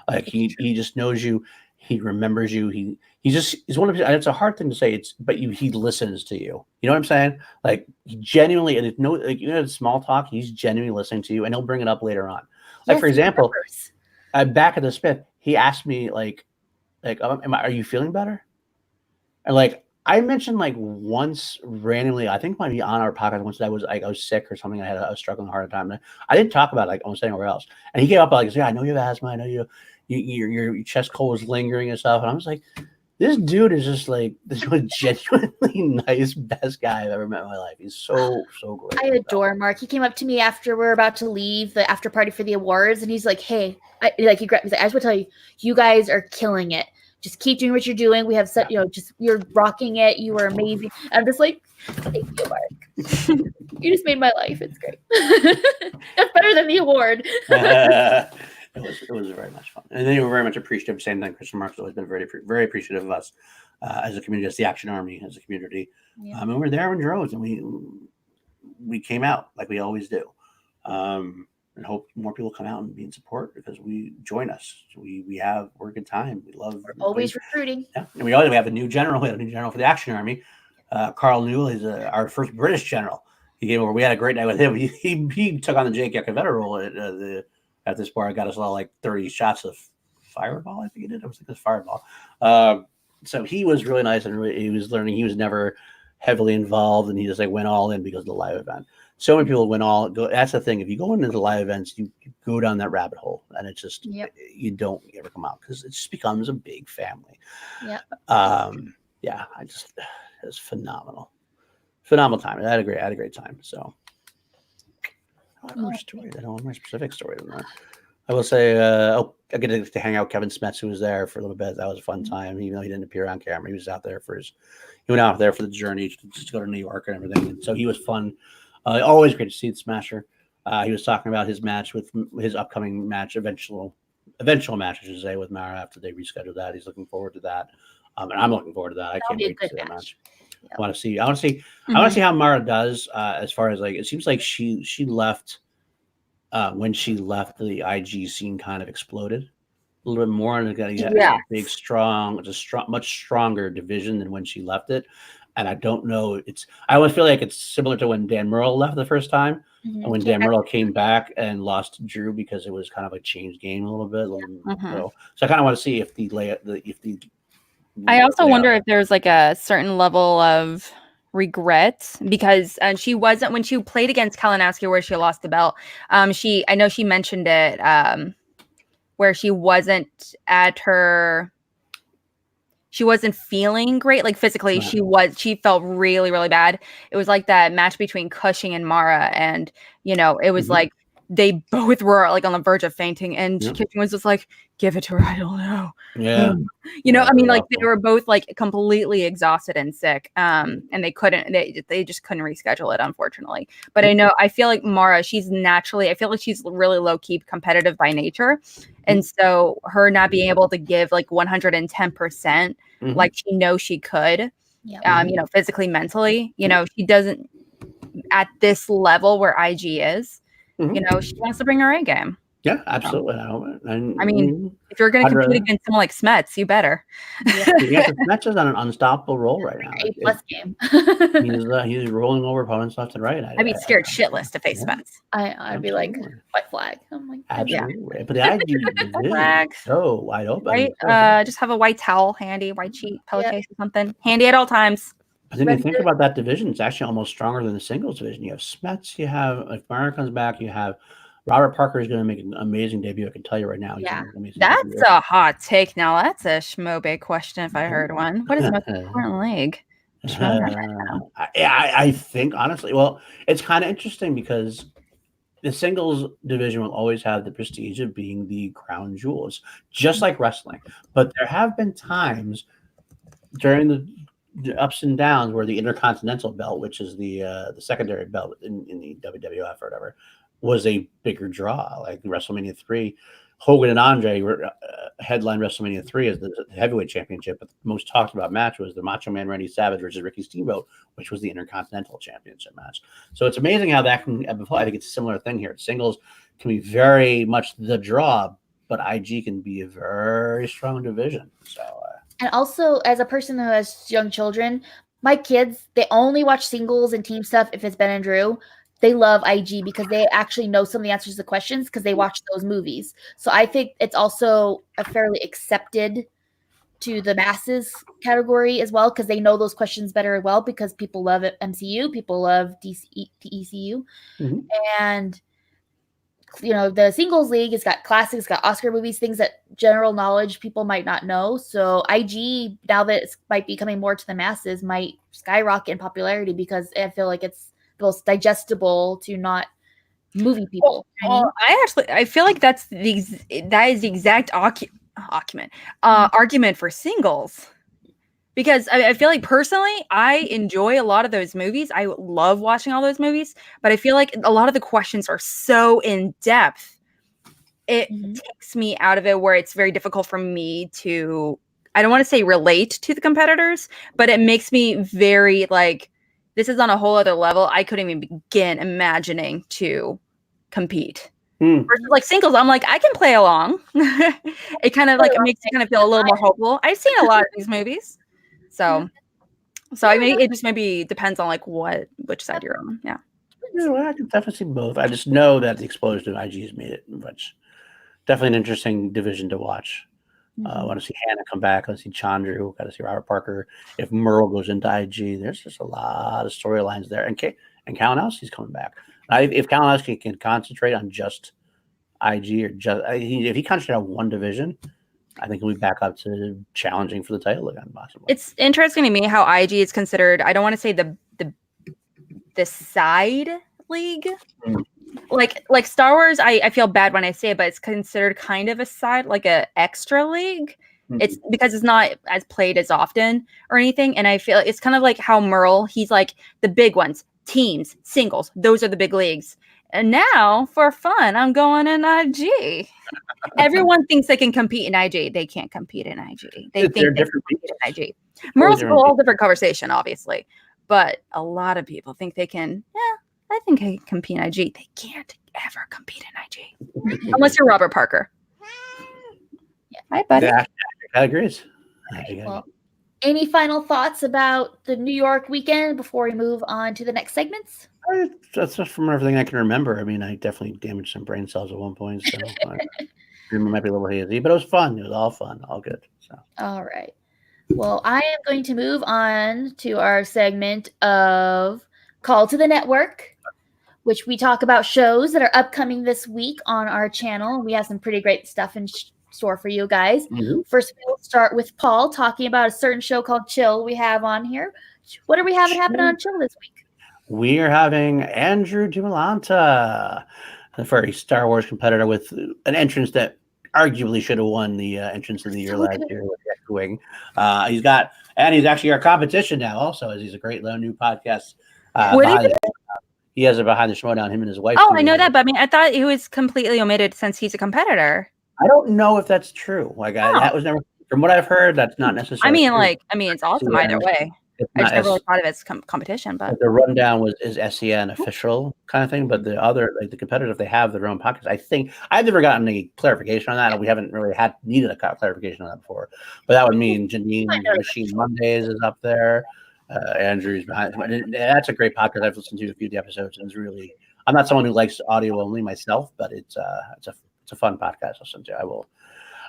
Like he just knows you. He remembers you. He's one of his, it's a hard thing to say. He listens to you. You know what I'm saying? Like he genuinely, and it's no, like, small talk, he's genuinely listening to you, and he'll bring it up later on. Like, Yes, for example, back at the Smith, he asked me like, are you feeling better? And like, I mentioned like once randomly, I think it might be on our podcast once, that I was sick or something. I was struggling a hard time. I didn't talk about it like almost anywhere else. And he came up like, yeah, I know you have asthma. I know your chest cold was lingering and stuff. And I was like, this dude is just like this genuinely nice, best guy I've ever met in my life. He's so great. I adore Mark. He came up to me after we were about to leave the after party for the awards, and he's like, "Hey," he grabbed me. He's like, "I just want to tell you, you guys are killing it. Just keep doing what you're doing. We have such, you're rocking it. You were amazing." I'm just like, "Thank you, Mark. You just made my life. It's great. That's better than the award." It was very much fun, and they were very much appreciative. Same thing. Christian Mark's always been very, very appreciative of us as a community, as the Action Army, as a community. Yeah. And we're there in droves, and we came out like we always do, and hope more people come out and be in support because we join us. We're a good time. We're always recruiting. Yeah, and we have a new general. We have a new general for the Action Army. Carl Newell is our first British general. He came over. We had a great night with him. He took on the Jake Iacovetta role at this bar. Got us all like 30 shots of Fireball. I think he did. I was thinking it was Fireball. So he was really nice, and he was learning. He was never heavily involved, and he just like went all in because of the live event. So many people went all go. That's the thing. If you go into the live events, you go down that rabbit hole, and it's just you don't ever come out because it just becomes a big family. Yeah. Yeah. It was phenomenal time. I had a great time. So I don't have more stories. I don't have more specific story than that. I will say, I get to hang out with Kevin Smets, who was there for a little bit. That was a fun time, even though he didn't appear on camera. He was out there he went out there for the journey to go to New York and everything. And so he was fun. Always great to see the Smasher. He was talking about his match with his upcoming match, eventual match, I should say, with Mara after they rescheduled that. He's looking forward to that. And I'm looking forward to that. I can't wait to see that match. Yep. I want to see how Mara does as far as like, it seems like she left when she left, the IG scene kind of exploded a little bit more, and a big, much stronger division than when she left it. And I don't know, I always feel like it's similar to when Dan Murrell left the first time, and when Dan Murrell came back and lost Drew because it was kind of a changed game a little bit. So I kind of want to see if I also wonder if there's like a certain level of regret because she wasn't, when she played against Kalinowski where she lost the belt. I know she mentioned it where she wasn't feeling great, like physically. She felt really, really bad. It was like that match between Cushing and Mara, and it was like they both were like on the verge of fainting, and Cushing was just like, give it to her, I don't know. I mean, like they were both like completely exhausted and sick, and they just couldn't reschedule it, unfortunately. But I feel like Mara, she's really low-key competitive by nature, and so her not being able to give like 110% like she knows she could, physically, mentally, she doesn't at this level where IG is. She wants to bring her A game. Yeah, absolutely. I mean, if you're going to compete against someone like Smets, you better. Smets is on an unstoppable roll right now. A+ game. He's rolling over opponents left and right. I'd be scared shitless to face Smets. I'd be like, white flag. I'm like, absolutely. But the IG division is so wide open. Right? Just have a white towel handy, white sheet, pillowcase or something handy at all times. But then you think about that division, it's actually almost stronger than the singles division. You have Smets, if Mara comes back, you have Robert Parker is going to make an amazing debut. I can tell you right now. That's a hot take. Now that's a schmobe question if I heard one. What is the most important league? I think honestly, well, it's kind of interesting because the singles division will always have the prestige of being the crown jewels, just like wrestling. But there have been times during the ups and downs where the Intercontinental belt, which is the secondary belt in the WWF or whatever, was a bigger draw. Like WrestleMania 3, Hogan and Andre were headlined WrestleMania 3 as the heavyweight championship, but the most talked about match was the Macho Man Randy Savage versus Ricky Steamboat, which was the Intercontinental Championship match. So it's amazing how that can ebb and flow. I think it's a similar thing here. Singles can be very much the draw, but IG can be a very strong division. So and also, as a person who has young children, my kids, they only watch singles and team stuff if it's Ben and Drew. They love IG because they actually know some of the answers to the questions because they watch those movies. So I think it's also a fairly accepted to the masses category as well because they know those questions better as well because people love MCU, people love DCEU. And the singles league has got classics, got Oscar movies, things that general knowledge people might not know. So IG, now that it might be coming more to the masses, might skyrocket in popularity because I feel like it's the most digestible to not movie people. I feel like that is the exact argument for singles. Because I feel like personally, I enjoy a lot of those movies. I love watching all those movies, but I feel like a lot of the questions are so in depth. It takes me out of it where it's very difficult for me to, I don't want to say relate to the competitors, but it makes me very like, this is on a whole other level. I couldn't even begin imagining to compete. Versus like singles, I'm like, I can play along. It kind of like, it makes you kind of feel a little more hopeful. I've seen a lot of these movies. So I mean, it just maybe depends on like which side you're on. Yeah. I can definitely see both. I just know that the explosion of IG has made it much definitely an interesting division to watch. I want to see Hannah come back. I want to see Chandru. Got to see Robert Parker. If Merle goes into IG, there's just a lot of storylines there. And Kalinowski's coming back. If Kalinowski can concentrate on just IG or just if he concentrates on one division, I think he'll be back up to challenging for the title again, possibly. It's interesting to me how IG is considered. I don't want to say the side league. Like Star Wars, I feel bad when I say it, but it's considered kind of a side, like a extra league. It's because it's not as played as often or anything. And I feel it's kind of like how Merle, he's like the big ones, teams, singles. Those are the big leagues. And now for fun, I'm going in IG. Everyone thinks they can compete in IG. They can't compete in IG. They think they can compete in IG. Merle's a whole different conversation, obviously. But a lot of people think they can, I think I can compete in IG. They can't ever compete in IG. Unless you're Robert Parker. Yeah. Hi, buddy. Yeah, I agree. Well, any final thoughts about the New York weekend before we move on to the next segments? That's just from everything I can remember. I mean, I definitely damaged some brain cells at one point, so it might be a little hazy, but it was fun. It was all fun, all good. So, all right. Well, I am going to move on to our segment of Call to the Network, which we talk about shows that are upcoming this week on our channel. We have some pretty great stuff in store for you guys. First, we'll start with Paul talking about a certain show called Chill we have on here. What are we having happen on Chill this week? We are having Andrew DiMolanta, a very Star Wars competitor with an entrance that arguably should have won the entrance of the year last year with X-Wing. He's actually our competition now also, as he's a great new podcast. He has a Behind the Schmodown, him and his wife. Oh, I know that, but I mean, I thought he was completely omitted since he's a competitor. I don't know if that's true. That was never, from what I've heard, that's not necessarily true. I mean, it's awesome either way. I just never really thought of it as competition, but the rundown is SEN official kind of thing. But the other, like the competitors, they have their own pockets. I think I've never gotten any clarification on that, and we haven't really needed a clarification on that before. But that would mean Janine Machine Mondays is up there. Andrew's behind. That's a great podcast. I've listened to a few of the episodes, and it's really. I'm not someone who likes audio only myself, but it's a fun podcast to listen to.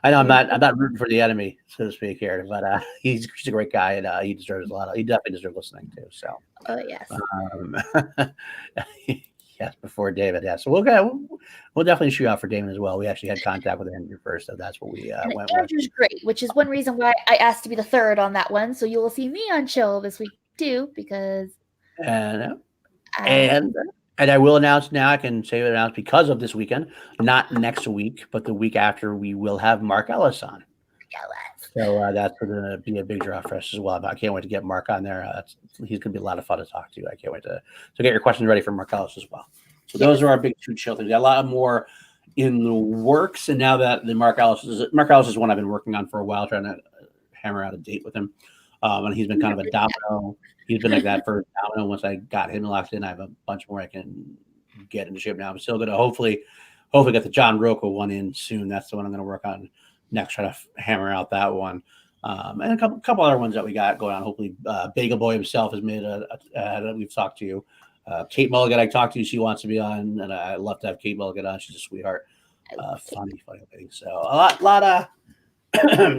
I know I'm not rooting for the enemy, so to speak here, but he's a great guy, and he deserves he definitely deserves listening to. So, yes, yes, before David, yeah. So we'll definitely shoot out for Damon as well. We actually had contact with Andrew first, so that's what we went with. Andrew's great, which is one reason why I asked to be the third on that one. So you will see me on Chill this week too, because and I will announce now, I can say it announced because of this weekend, not next week, but the week after, we will have Mark Ellis on. So that's going to be a big draw for us as well. I can't wait to get Mark on there. He's going to be a lot of fun to talk to. I can't wait to get your questions ready for Mark Ellis as well. So those are our big two Chill things. We got a lot more in the works. And now that the Mark Ellis is one I've been working on for a while, trying to hammer out a date with him. And he's been kind of a domino. He's been like that for domino. Once I got him locked in, I have a bunch more I can get into shape now. I'm still going to hopefully get the John Roca one in soon. That's the one I'm going to work on next, try to hammer out that one. And a couple other ones that we got going on. Hopefully, Bagel Boy himself has made we've talked to you. Kate Mulligan, I talked to you. She wants to be on, and I love to have Kate Mulligan on. She's a sweetheart. Funny lady. So a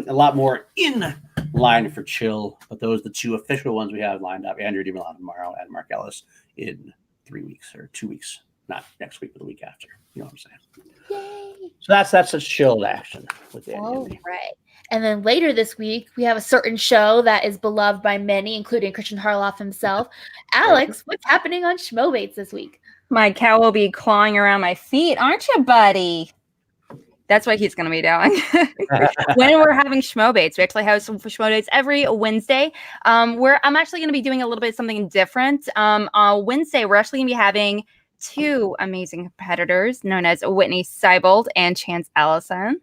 lot more in line for Chill, but those are the two official ones we have lined up. Andrew DiMolanta tomorrow and Mark Ellis in 3 weeks or 2 weeks, not next week, but the week after. You know what I'm saying? Yay. So that's a Chilled action with Andy. All right. And then later this week, we have a certain show that is beloved by many, including Christian Harloff himself. Alex, what's happening on Schmobates this week? My cow will be clawing around my feet, aren't you, buddy? That's what he's going to be doing. When we're having Schmobates, we actually have some Schmobates every Wednesday. Where I'm actually going to be doing a little bit of something different. On Wednesday, we're actually going to be having two amazing competitors known as Whitney Seibold and Chance Allison.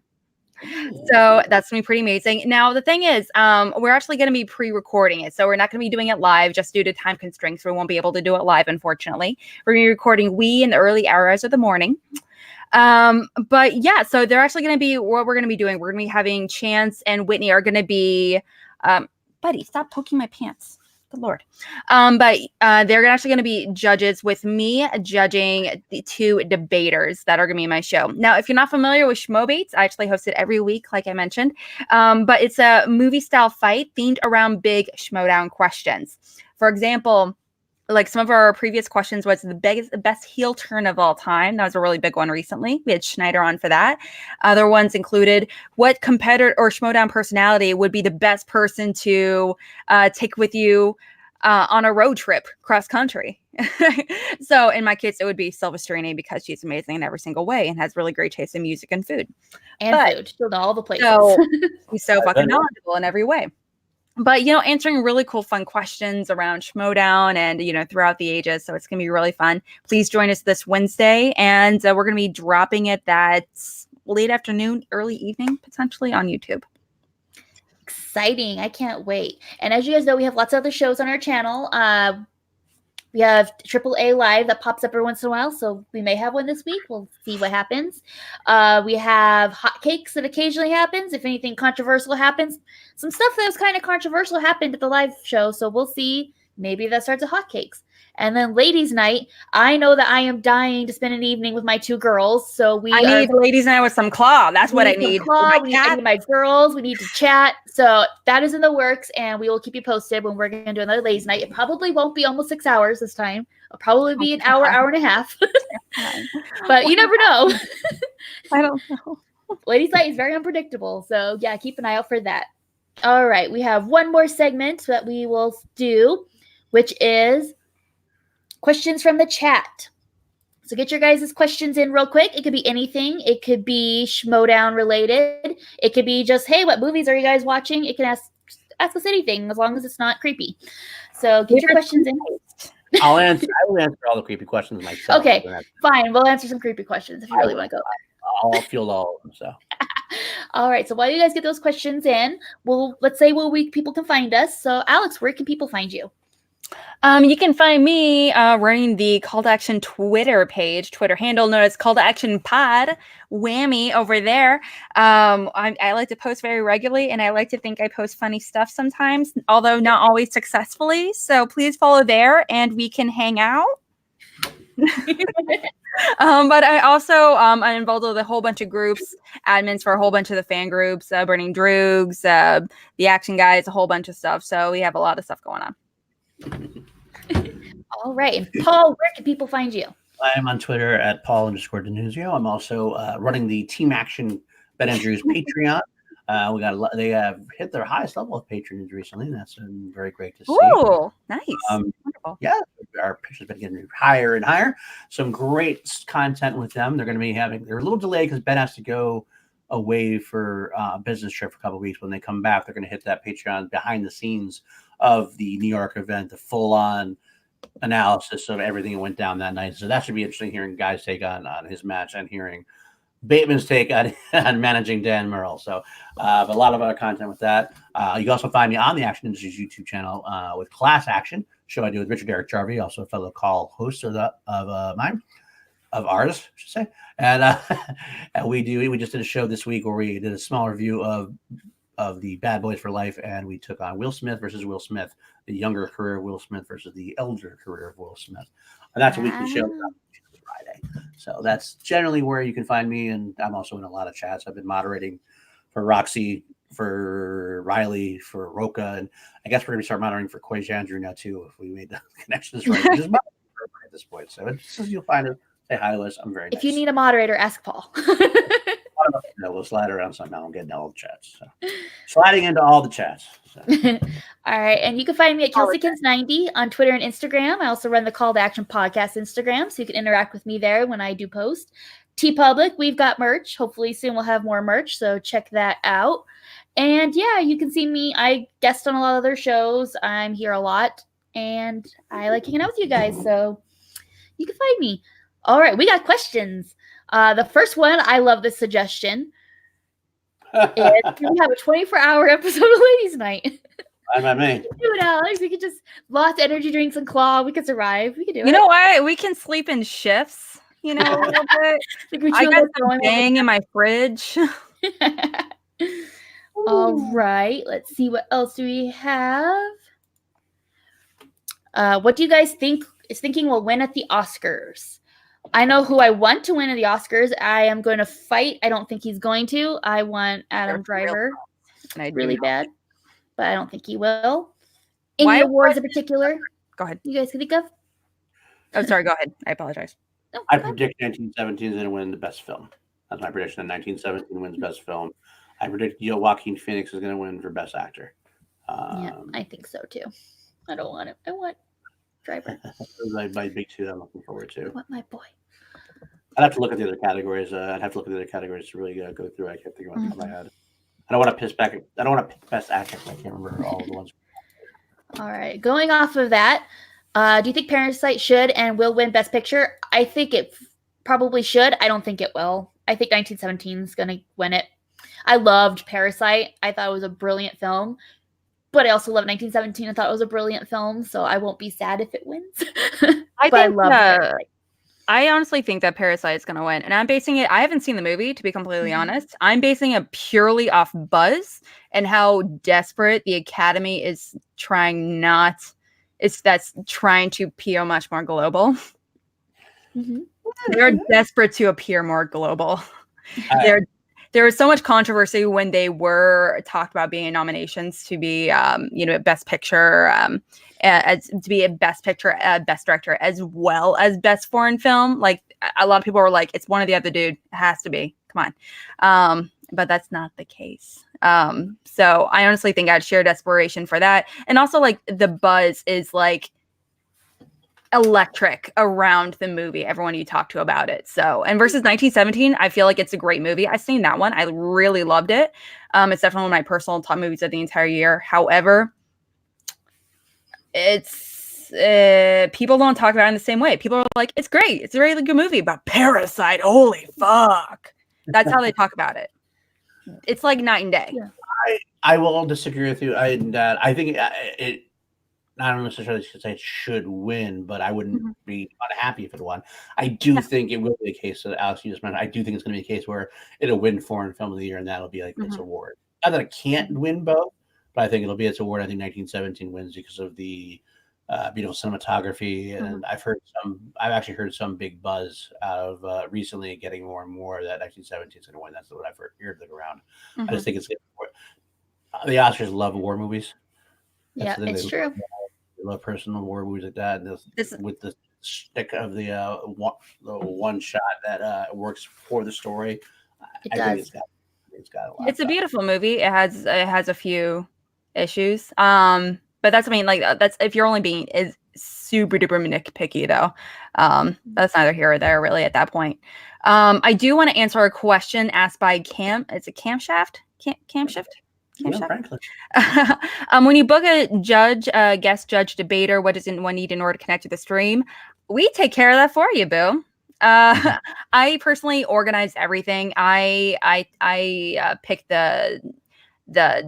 So that's going to be pretty amazing. Now, the thing is, we're actually going to be pre-recording it. So we're not going to be doing it live just due to time constraints. We won't be able to do it live, unfortunately. We're going to be recording in the early hours of the morning. But yeah, so they're actually going to be what we're going to be doing. We're going to be having Chance and Whitney are going to be, buddy, stop poking my pants. the Lord. But they're actually going to be judges with me judging the 2 debaters that are going to be in my show. Now, if you're not familiar with Schmobates, I actually host it every week, like I mentioned. But it's a movie style fight themed around big Schmodown questions. For example, like some of our previous questions was the best heel turn of all time. That was a really big one recently. We had Schneider on for that. Other ones included what competitor or Schmodown personality would be the best person to take with you on a road trip cross country. So in my case, it would be Silvestrini because she's amazing in every single way and has really great taste in music and food. And food. She'll know all the places. So he's so fucking knowledgeable in every way. But, answering really cool, fun questions around Schmodown and, throughout the ages. So it's going to be really fun. Please join us this Wednesday. And we're going to be dropping it that late afternoon, early evening, potentially on YouTube. Exciting. I can't wait. And as you guys know, we have lots of other shows on our channel. We have AAA Live that pops up every once in a while, so we may have one this week. We'll see what happens. We have Hotcakes that occasionally happens. If anything controversial happens, some stuff that was kind of controversial happened at the live show, so we'll see. Maybe that starts at Hotcakes. And then Ladies Night, I know that I am dying to spend an evening with my 2 girls, so I need Ladies Night with some claw. That's what I need. I need my girls. We need to chat. So that is in the works, and we will keep you posted when we're going to do another Ladies Night. It probably won't be almost 6 hours this time. It'll probably be an hour and a half. But you never know. I don't know. Ladies Night is very unpredictable, so yeah, keep an eye out for that. All right, we have one more segment that we will do, which is questions from the chat. So get your guys' questions in real quick. It could be anything. It could be Schmodown related. It could be just, hey, what movies are you guys watching? It can ask us anything as long as it's not creepy. So get your questions in. I will answer all the creepy questions myself. Okay, fine. We'll answer some creepy questions if you really want to go there. I'll field all of them. So. All right. So while you guys get those questions in, let's say where people can find us. So Alex, where can people find you? You can find me running the Call to Action Twitter handle known as Call to Action Pod, Whammy over there. I like to post very regularly, and I like to think I post funny stuff sometimes, although not always successfully. So please follow there, and we can hang out. But I also I'm involved with a whole bunch of groups, admins for a whole bunch of the fan groups, Burning Droogs, the Action Guys, a whole bunch of stuff. So we have a lot of stuff going on. All right. And Paul, where can people find you? I'm on Twitter at Paul_Denuzio. I'm also running the Team Action Ben Andrews Patreon. They have hit their highest level of patronage recently, and that's been very great to see. Oh, nice. Wonderful. Yeah, our pitch has been getting higher and higher. Some great content with them. They're going to be they're a little delayed because Ben has to go away for a business trip for a couple of weeks. When they come back, they're going to hit that Patreon behind the scenes of the New York event, the full-on analysis of everything that went down that night. So that should be interesting, hearing Guy's take on his match and hearing Bateman's take on managing Dan Murrell. So but a lot of other content with that. You can also find me on the Action Industries YouTube channel with Class Action, show I do with Richard Eric Jarvie, also a fellow call host of ours, I should say. And we just did a show this week where we did a small review of the Bad Boys for Life, and we took on Will Smith versus Will Smith, the younger career of Will Smith versus the elder career of Will Smith. And that's a weekly show Friday. So that's generally where you can find me, and I'm also in a lot of chats. I've been moderating for Roxy, for Riley, for Roka, and I guess we're going to start monitoring for Koy Jandrew now too, if we made the connections right. Just at this point. So you'll find it. Say hi to us. I'm very nice. If you need a moderator, ask Paul. We'll slide around somehow and get into all the chats. So. Sliding into all the chats. So. All right. And you can find me at KelseyKins90 on Twitter and Instagram. I also run the Call to Action Podcast Instagram, so you can interact with me there when I do post. TeePublic, we've got merch. Hopefully soon we'll have more merch, so check that out. And yeah, you can see me. I guest on a lot of other shows. I'm here a lot, and I like hanging out with you guys, so you can find me. All right, we got questions. The first one, I love this suggestion. We have a 24-hour episode of Ladies Night. I'm not me. Do it, Alex. We could just lots of energy drinks and claw. We could survive. We could do it. You know what? We can sleep in shifts. A little bit. I got some bang in my fridge. All right. Let's see what else do we have. What do you guys think is thinking will win at the Oscars? I know who I want to win at the Oscars. I am going to fight. I don't think he's going to. I want Adam Driver And I do really not. bad, but I don't think he will. Any Why- awards in particular Go ahead. you guys can think of? Oh, sorry. Go ahead. I apologize. No, I go ahead. predict 1917 is going to win the best film. That's my prediction. That 1917 wins best film. I predict Joaquin Phoenix is going to win for best actor. Yeah, I think so too. I don't want it. I want Driver. Those are my big two that I'm looking forward I to. want my boy. I'd have to look at the other categories. I'd have to look at the other categories to really go through. I can't think of it off the top of my head. I don't want to piss back. I don't want to pick best actor. I can't remember all the ones. All right. Going off of that, do you think Parasite should and will win Best Picture? I think it probably should. I don't think it will. I think 1917 is going to win it. I loved Parasite. I thought it was a brilliant film. But I also love 1917. I thought it was a brilliant film, so I won't be sad if it wins. I But I think love Parasite. I honestly think that Parasite is going to win. And I'm basing it, I haven't seen the movie, to be completely honest. I'm basing it purely off buzz and how desperate the Academy is trying trying to appear much more global. Mhm. They're desperate to appear more global. I- There was so much controversy when they were talked about being in nominations to be, Best Picture, as to be a Best Picture, Best Director, as well as Best Foreign Film. Like a lot of people were like, "It's one or the other, dude. It has to be. Come on." But that's not the case. So I honestly think I'd share desperation for that, and also like the buzz is like electric around the movie, everyone you talk to about it. So, and versus 1917, I feel like it's a great movie. I've seen that one. I really loved it. It's definitely one of my personal top movies of the entire year. However, it's people don't talk about it in the same way. People are like, it's great. It's a really good movie, but Parasite, holy fuck. That's how they talk about it. It's like night and day. Yeah. I will disagree with you. I think it. I don't necessarily say it should win, but I wouldn't be unhappy if it won. I do think it will be a case that Alex, you just mentioned. I do think it's going to be a case where it'll win Foreign Film of the Year, and that'll be like its award. Not that it can't win both, but I think it'll be its award. I think 1917 wins because of the beautiful cinematography, and I've actually heard some big buzz out of recently getting more and more that 1917 is going to win. That's what I've heard around. I just think it's the Oscars love war movies. Yeah, it's true. They love personal war movies like that, and with the stick of the one shot that works for the story. It I does. think it's got a lot. It's a beautiful movie. It has a few issues. But that's that's if you're only being is super duper nitpicky though. That's neither here or there really at that point. I do want to answer a question asked by Cam. It's a Camshaft? Camshift? Yeah, frankly. When you book a judge, guest judge, debater, what does one need in order to connect to the stream? We take care of that for you, boo. I personally organize everything. I pick the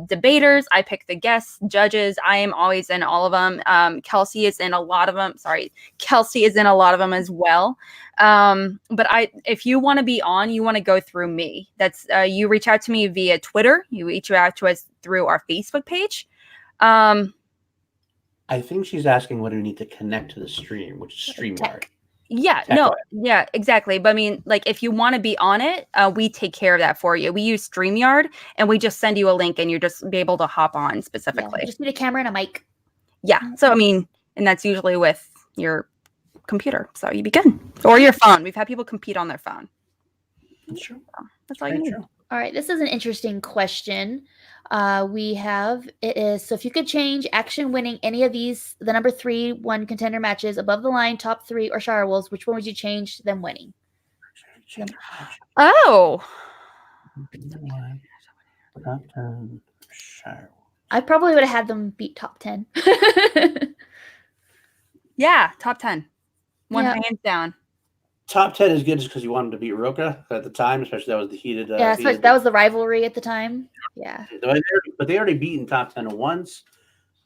debaters. I pick the guests, judges. I am always in all of them. Kelsey is in a lot of them. Sorry, Kelsey is in a lot of them as well. But if you want to be on, you want to go through me. That's you reach out to me via Twitter. You reach out to us through our Facebook page. I think she's asking what do we need to connect to the stream, which is StreamYard. Yeah, no, yeah, exactly. But I mean, like, if you want to be on it, we take care of that for you. We use StreamYard, and we just send you a link, and you just be able to hop on specifically. Yeah, you just need a camera and a mic. Yeah. So I mean, and that's usually with your computer. So you'd be good, or your phone. We've had people compete on their phone. That's true. So that's all you need. All right, this is an interesting question. So if you could change action winning any of these, the number 3 1 contender matches above the line, top 3 or Shire Wolves, which one would you change them winning? Oh, I probably would have had them beat top 10. yeah, top 10. One Yeah. hands down. Top 10 is good just because you wanted to beat Roka at the time, especially that was the heated. Yeah, so that was the rivalry at the time. Yeah. But they already beaten top 10 once.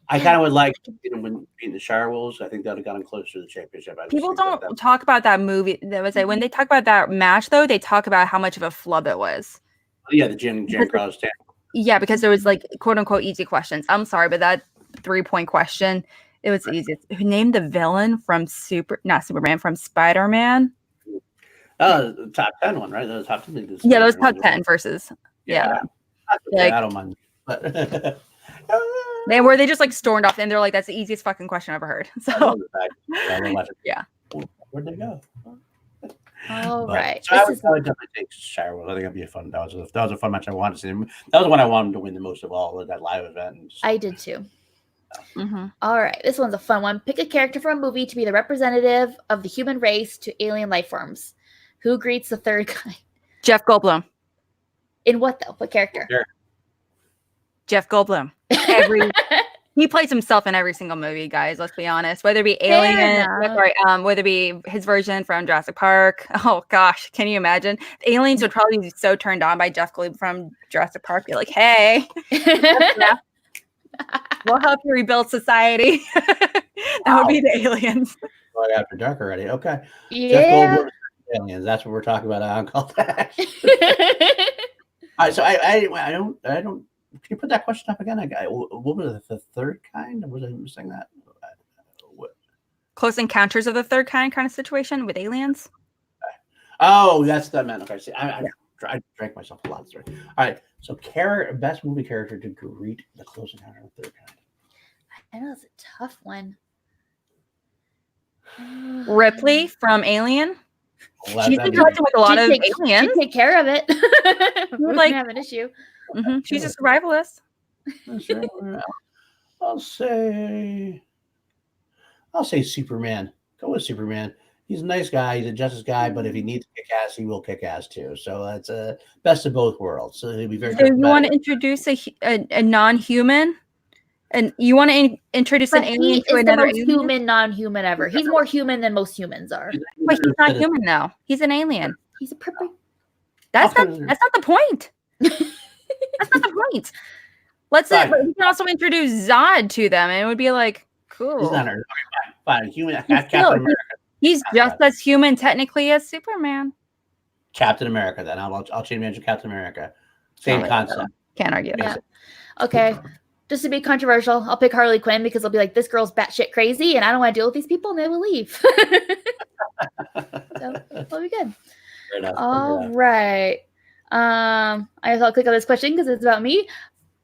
I kind of would like when beating the Shire Wolves. I think that would have gotten closer to the championship. People don't talk about that movie. When they talk about that match, though, they talk about how much of a flub it was. Yeah, the Jim Cross 10. Yeah, because there was like quote unquote easy questions. I'm sorry, but that 3-point question It was easy. Who named the villain from not Superman, from Spider-Man? The top 10 one, right? The top 10. Yeah, those top 10 versus. Yeah. I don't mind. But They just like stormed off and they're like, that's the easiest fucking question I've ever heard. So yeah. Where'd they go? All right. So I would definitely take Shire Wolf. I think that'd be a fun. That was a fun match. I wanted to see him. That was the one I wanted to win the most of all of that live event. I did too. Mm-hmm. All right, this one's a fun one. Pick a character from a movie to be the representative of the human race to alien life forms. Who greets the third kind? Jeff Goldblum. In what though? What character? Sure. Jeff Goldblum. He plays himself in every single movie, guys. Let's be honest. Whether it be Alien, whether it be his version from Jurassic Park. Oh gosh, can you imagine? The aliens would probably be so turned on by Jeff Goldblum from Jurassic Park. Be like, hey, we'll help you rebuild society. That would be the aliens. Right after dark already. Okay. Yeah. Jeff Goldblum, aliens. That's what we're talking about on Call Back. All right. So I don't. Can you put that question up again? What was the third kind? Was I missing that? Close Encounters of the Third Kind of situation with aliens. Oh, that's that man. Okay, see, I drank myself a lot. Sorry. All right, so best movie character to greet the Close Encounter of the Third Kind. I know it's a tough one. Ripley from Alien. Well, She's interacting with a lot of aliens. She'd take care of it. We like have an issue. Mm-hmm. She's a survivalist. Sure. I'll say Superman. Go with Superman. He's a nice guy. He's a justice guy, but if he needs to kick ass, he will kick ass too. So that's a best of both worlds. So he'll be very. So you want to introduce a non-human, and you want to introduce an alien to another alien? Human, non-human ever. He's more human than most humans are. Wait, he's not human though. He's an alien. He's a purple. That's not the point. That's not the point. Let's say, but we can also introduce Zod to them, and it would be like, cool. He's not fine. Human. Captain America. He's just as human technically as Superman. Captain America. Then I'll change it to Captain America. Same concept. Can't argue. Yeah. Okay. Just to be controversial, I'll pick Harley Quinn because I'll be like, this girl's batshit crazy, and I don't want to deal with these people, and they will leave. So that'll be good. All right. I guess I'll click on this question because it's about me.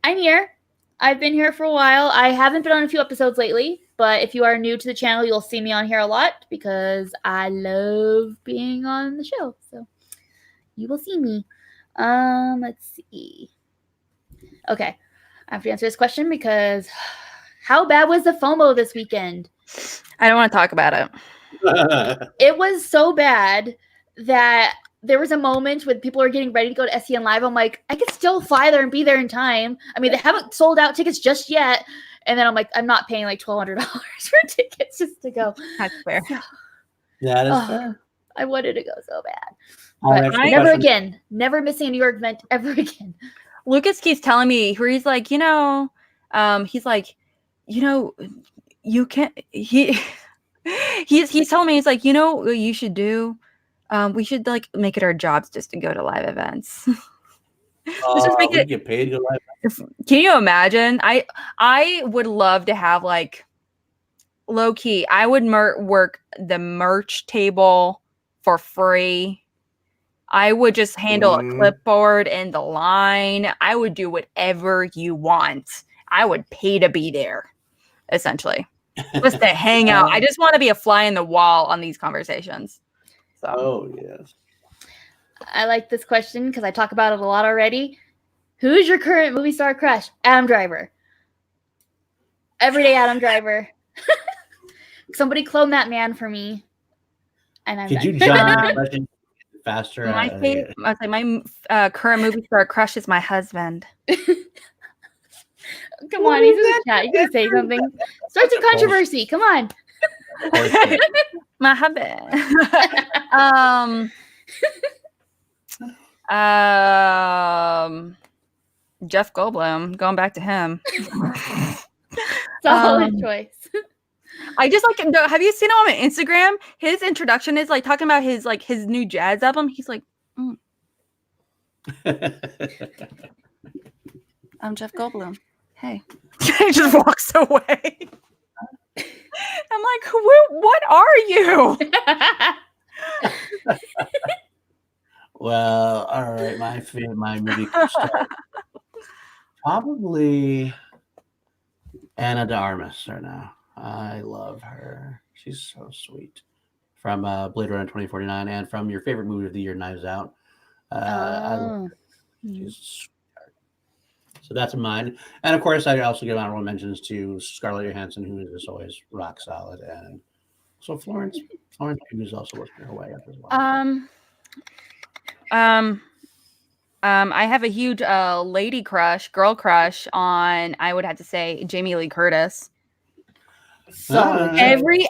I'm here. I've been here for a while. I haven't been on a few episodes lately, but if you are new to the channel, you'll see me on here a lot because I love being on the show. So you will see me. Let's see. Okay. I have to answer this question because how bad was the FOMO this weekend? I don't want to talk about it. It was so bad that there was a moment when people are getting ready to go to SEN Live. I'm like, I could still fly there and be there in time. I mean, they haven't sold out tickets just yet. And then I'm like, I'm not paying like $1,200 for tickets just to go. That's fair. Yeah, that's fair. I wanted to go so bad. But never again. Never missing a New York event ever again. Lucas keeps telling me where he's like, you can't, he's telling me, he's like, what you should do? We should like make it our jobs just to go to live events. Get paid to go live events. Can you imagine? I would love to have like low key. I would work the merch table for free. I would just handle a clipboard in the line. I would do whatever you want. I would pay to be there, essentially, just to hang out. I just want to be a fly in the wall on these conversations. So. Oh, yes. I like this question because I talk about it a lot already. Who's your current movie star crush? Adam Driver. Everyday Adam Driver. Somebody clone that man for me. And I'm Could done. you jump the question faster? My current movie star crush is my husband. Come on, he's in the chat. You can say something. Start some controversy. Come on. My husband. Jeff Goldblum. Going back to him. Solid choice. I just like, have you seen him on Instagram? His introduction is like talking about his new jazz album. He's like, I'm Jeff Goldblum. Hey. He just walks away. I'm like, what are you? Well, all right. My movie star, probably Anna de Armas right now. I love her. She's so sweet. From Blade Runner 2049 and from your favorite movie of the year, Knives Out. I love Oh. her. She's a sweetheart. So that's mine. And of course, I also give honorable mentions to Scarlett Johansson, who is always rock solid. And so Florence Pugh is also working her way up as well. I have a huge girl crush on, I would have to say, Jamie Lee Curtis. Solid.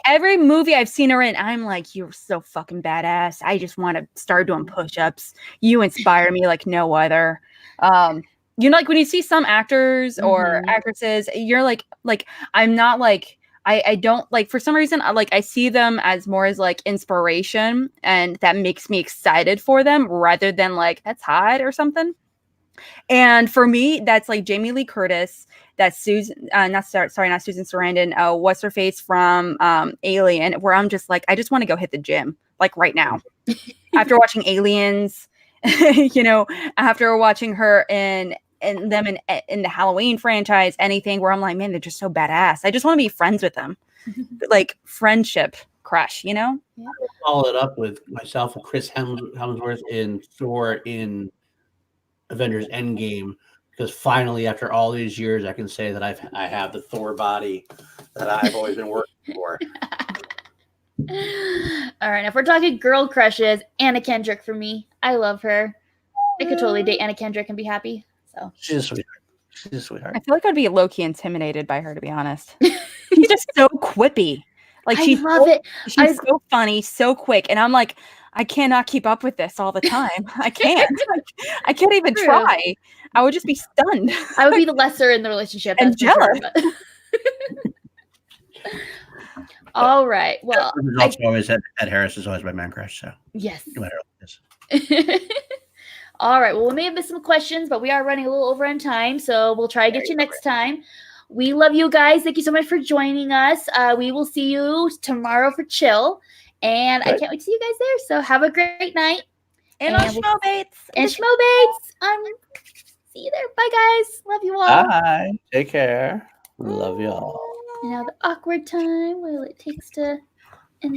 Every movie I've seen her in, I'm like, you're so fucking badass. I just want to start doing push-ups. You inspire me like no other. You know, like when you see some actors or actresses, you're like I'm not like I don't like, for some reason, I see them as more as like inspiration, and that makes me excited for them rather than like that's hot or something. And for me, that's like Jamie Lee Curtis. That's Susan, not Susan Sarandon. What's her face from Alien? Where I'm just like, I just want to go hit the gym like right now. After watching Aliens, you know, after watching her in the Halloween franchise, anything where I'm like, man, they're just so badass. I just want to be friends with them, like friendship crush, you know. Yeah. Follow it up with myself and Chris Hemsworth in Thor in Avengers Endgame, because finally, after all these years, I can say that I have the Thor body that I've always been working for. All right, if we're talking girl crushes, Anna Kendrick for me. I love her. I could totally date Anna Kendrick and be happy. So She's a sweetheart. She's a sweetheart. I feel like I'd be low-key intimidated by her, to be honest. She's just so quippy. Like I love it. She's so funny, so quick, and I'm like, I cannot keep up with this all the time. I can't. I can't even try. I would just be stunned. I would be the lesser in the relationship. And jealous. Sure, all right. Well, Ed Harris is always my man crush. So yes. No matter what it is. All right. Well, we may have missed some questions, but we are running a little over on time, so we'll try to get you next time. We love you guys. Thank you so much for joining us. We will see you tomorrow for Chill. And I can't wait to see you guys there. So have a great night. And on Schmobates. And Schmobates. See you there. Bye, guys. Love you all. Bye. Take care. Love you all. And now the awkward time. What it takes to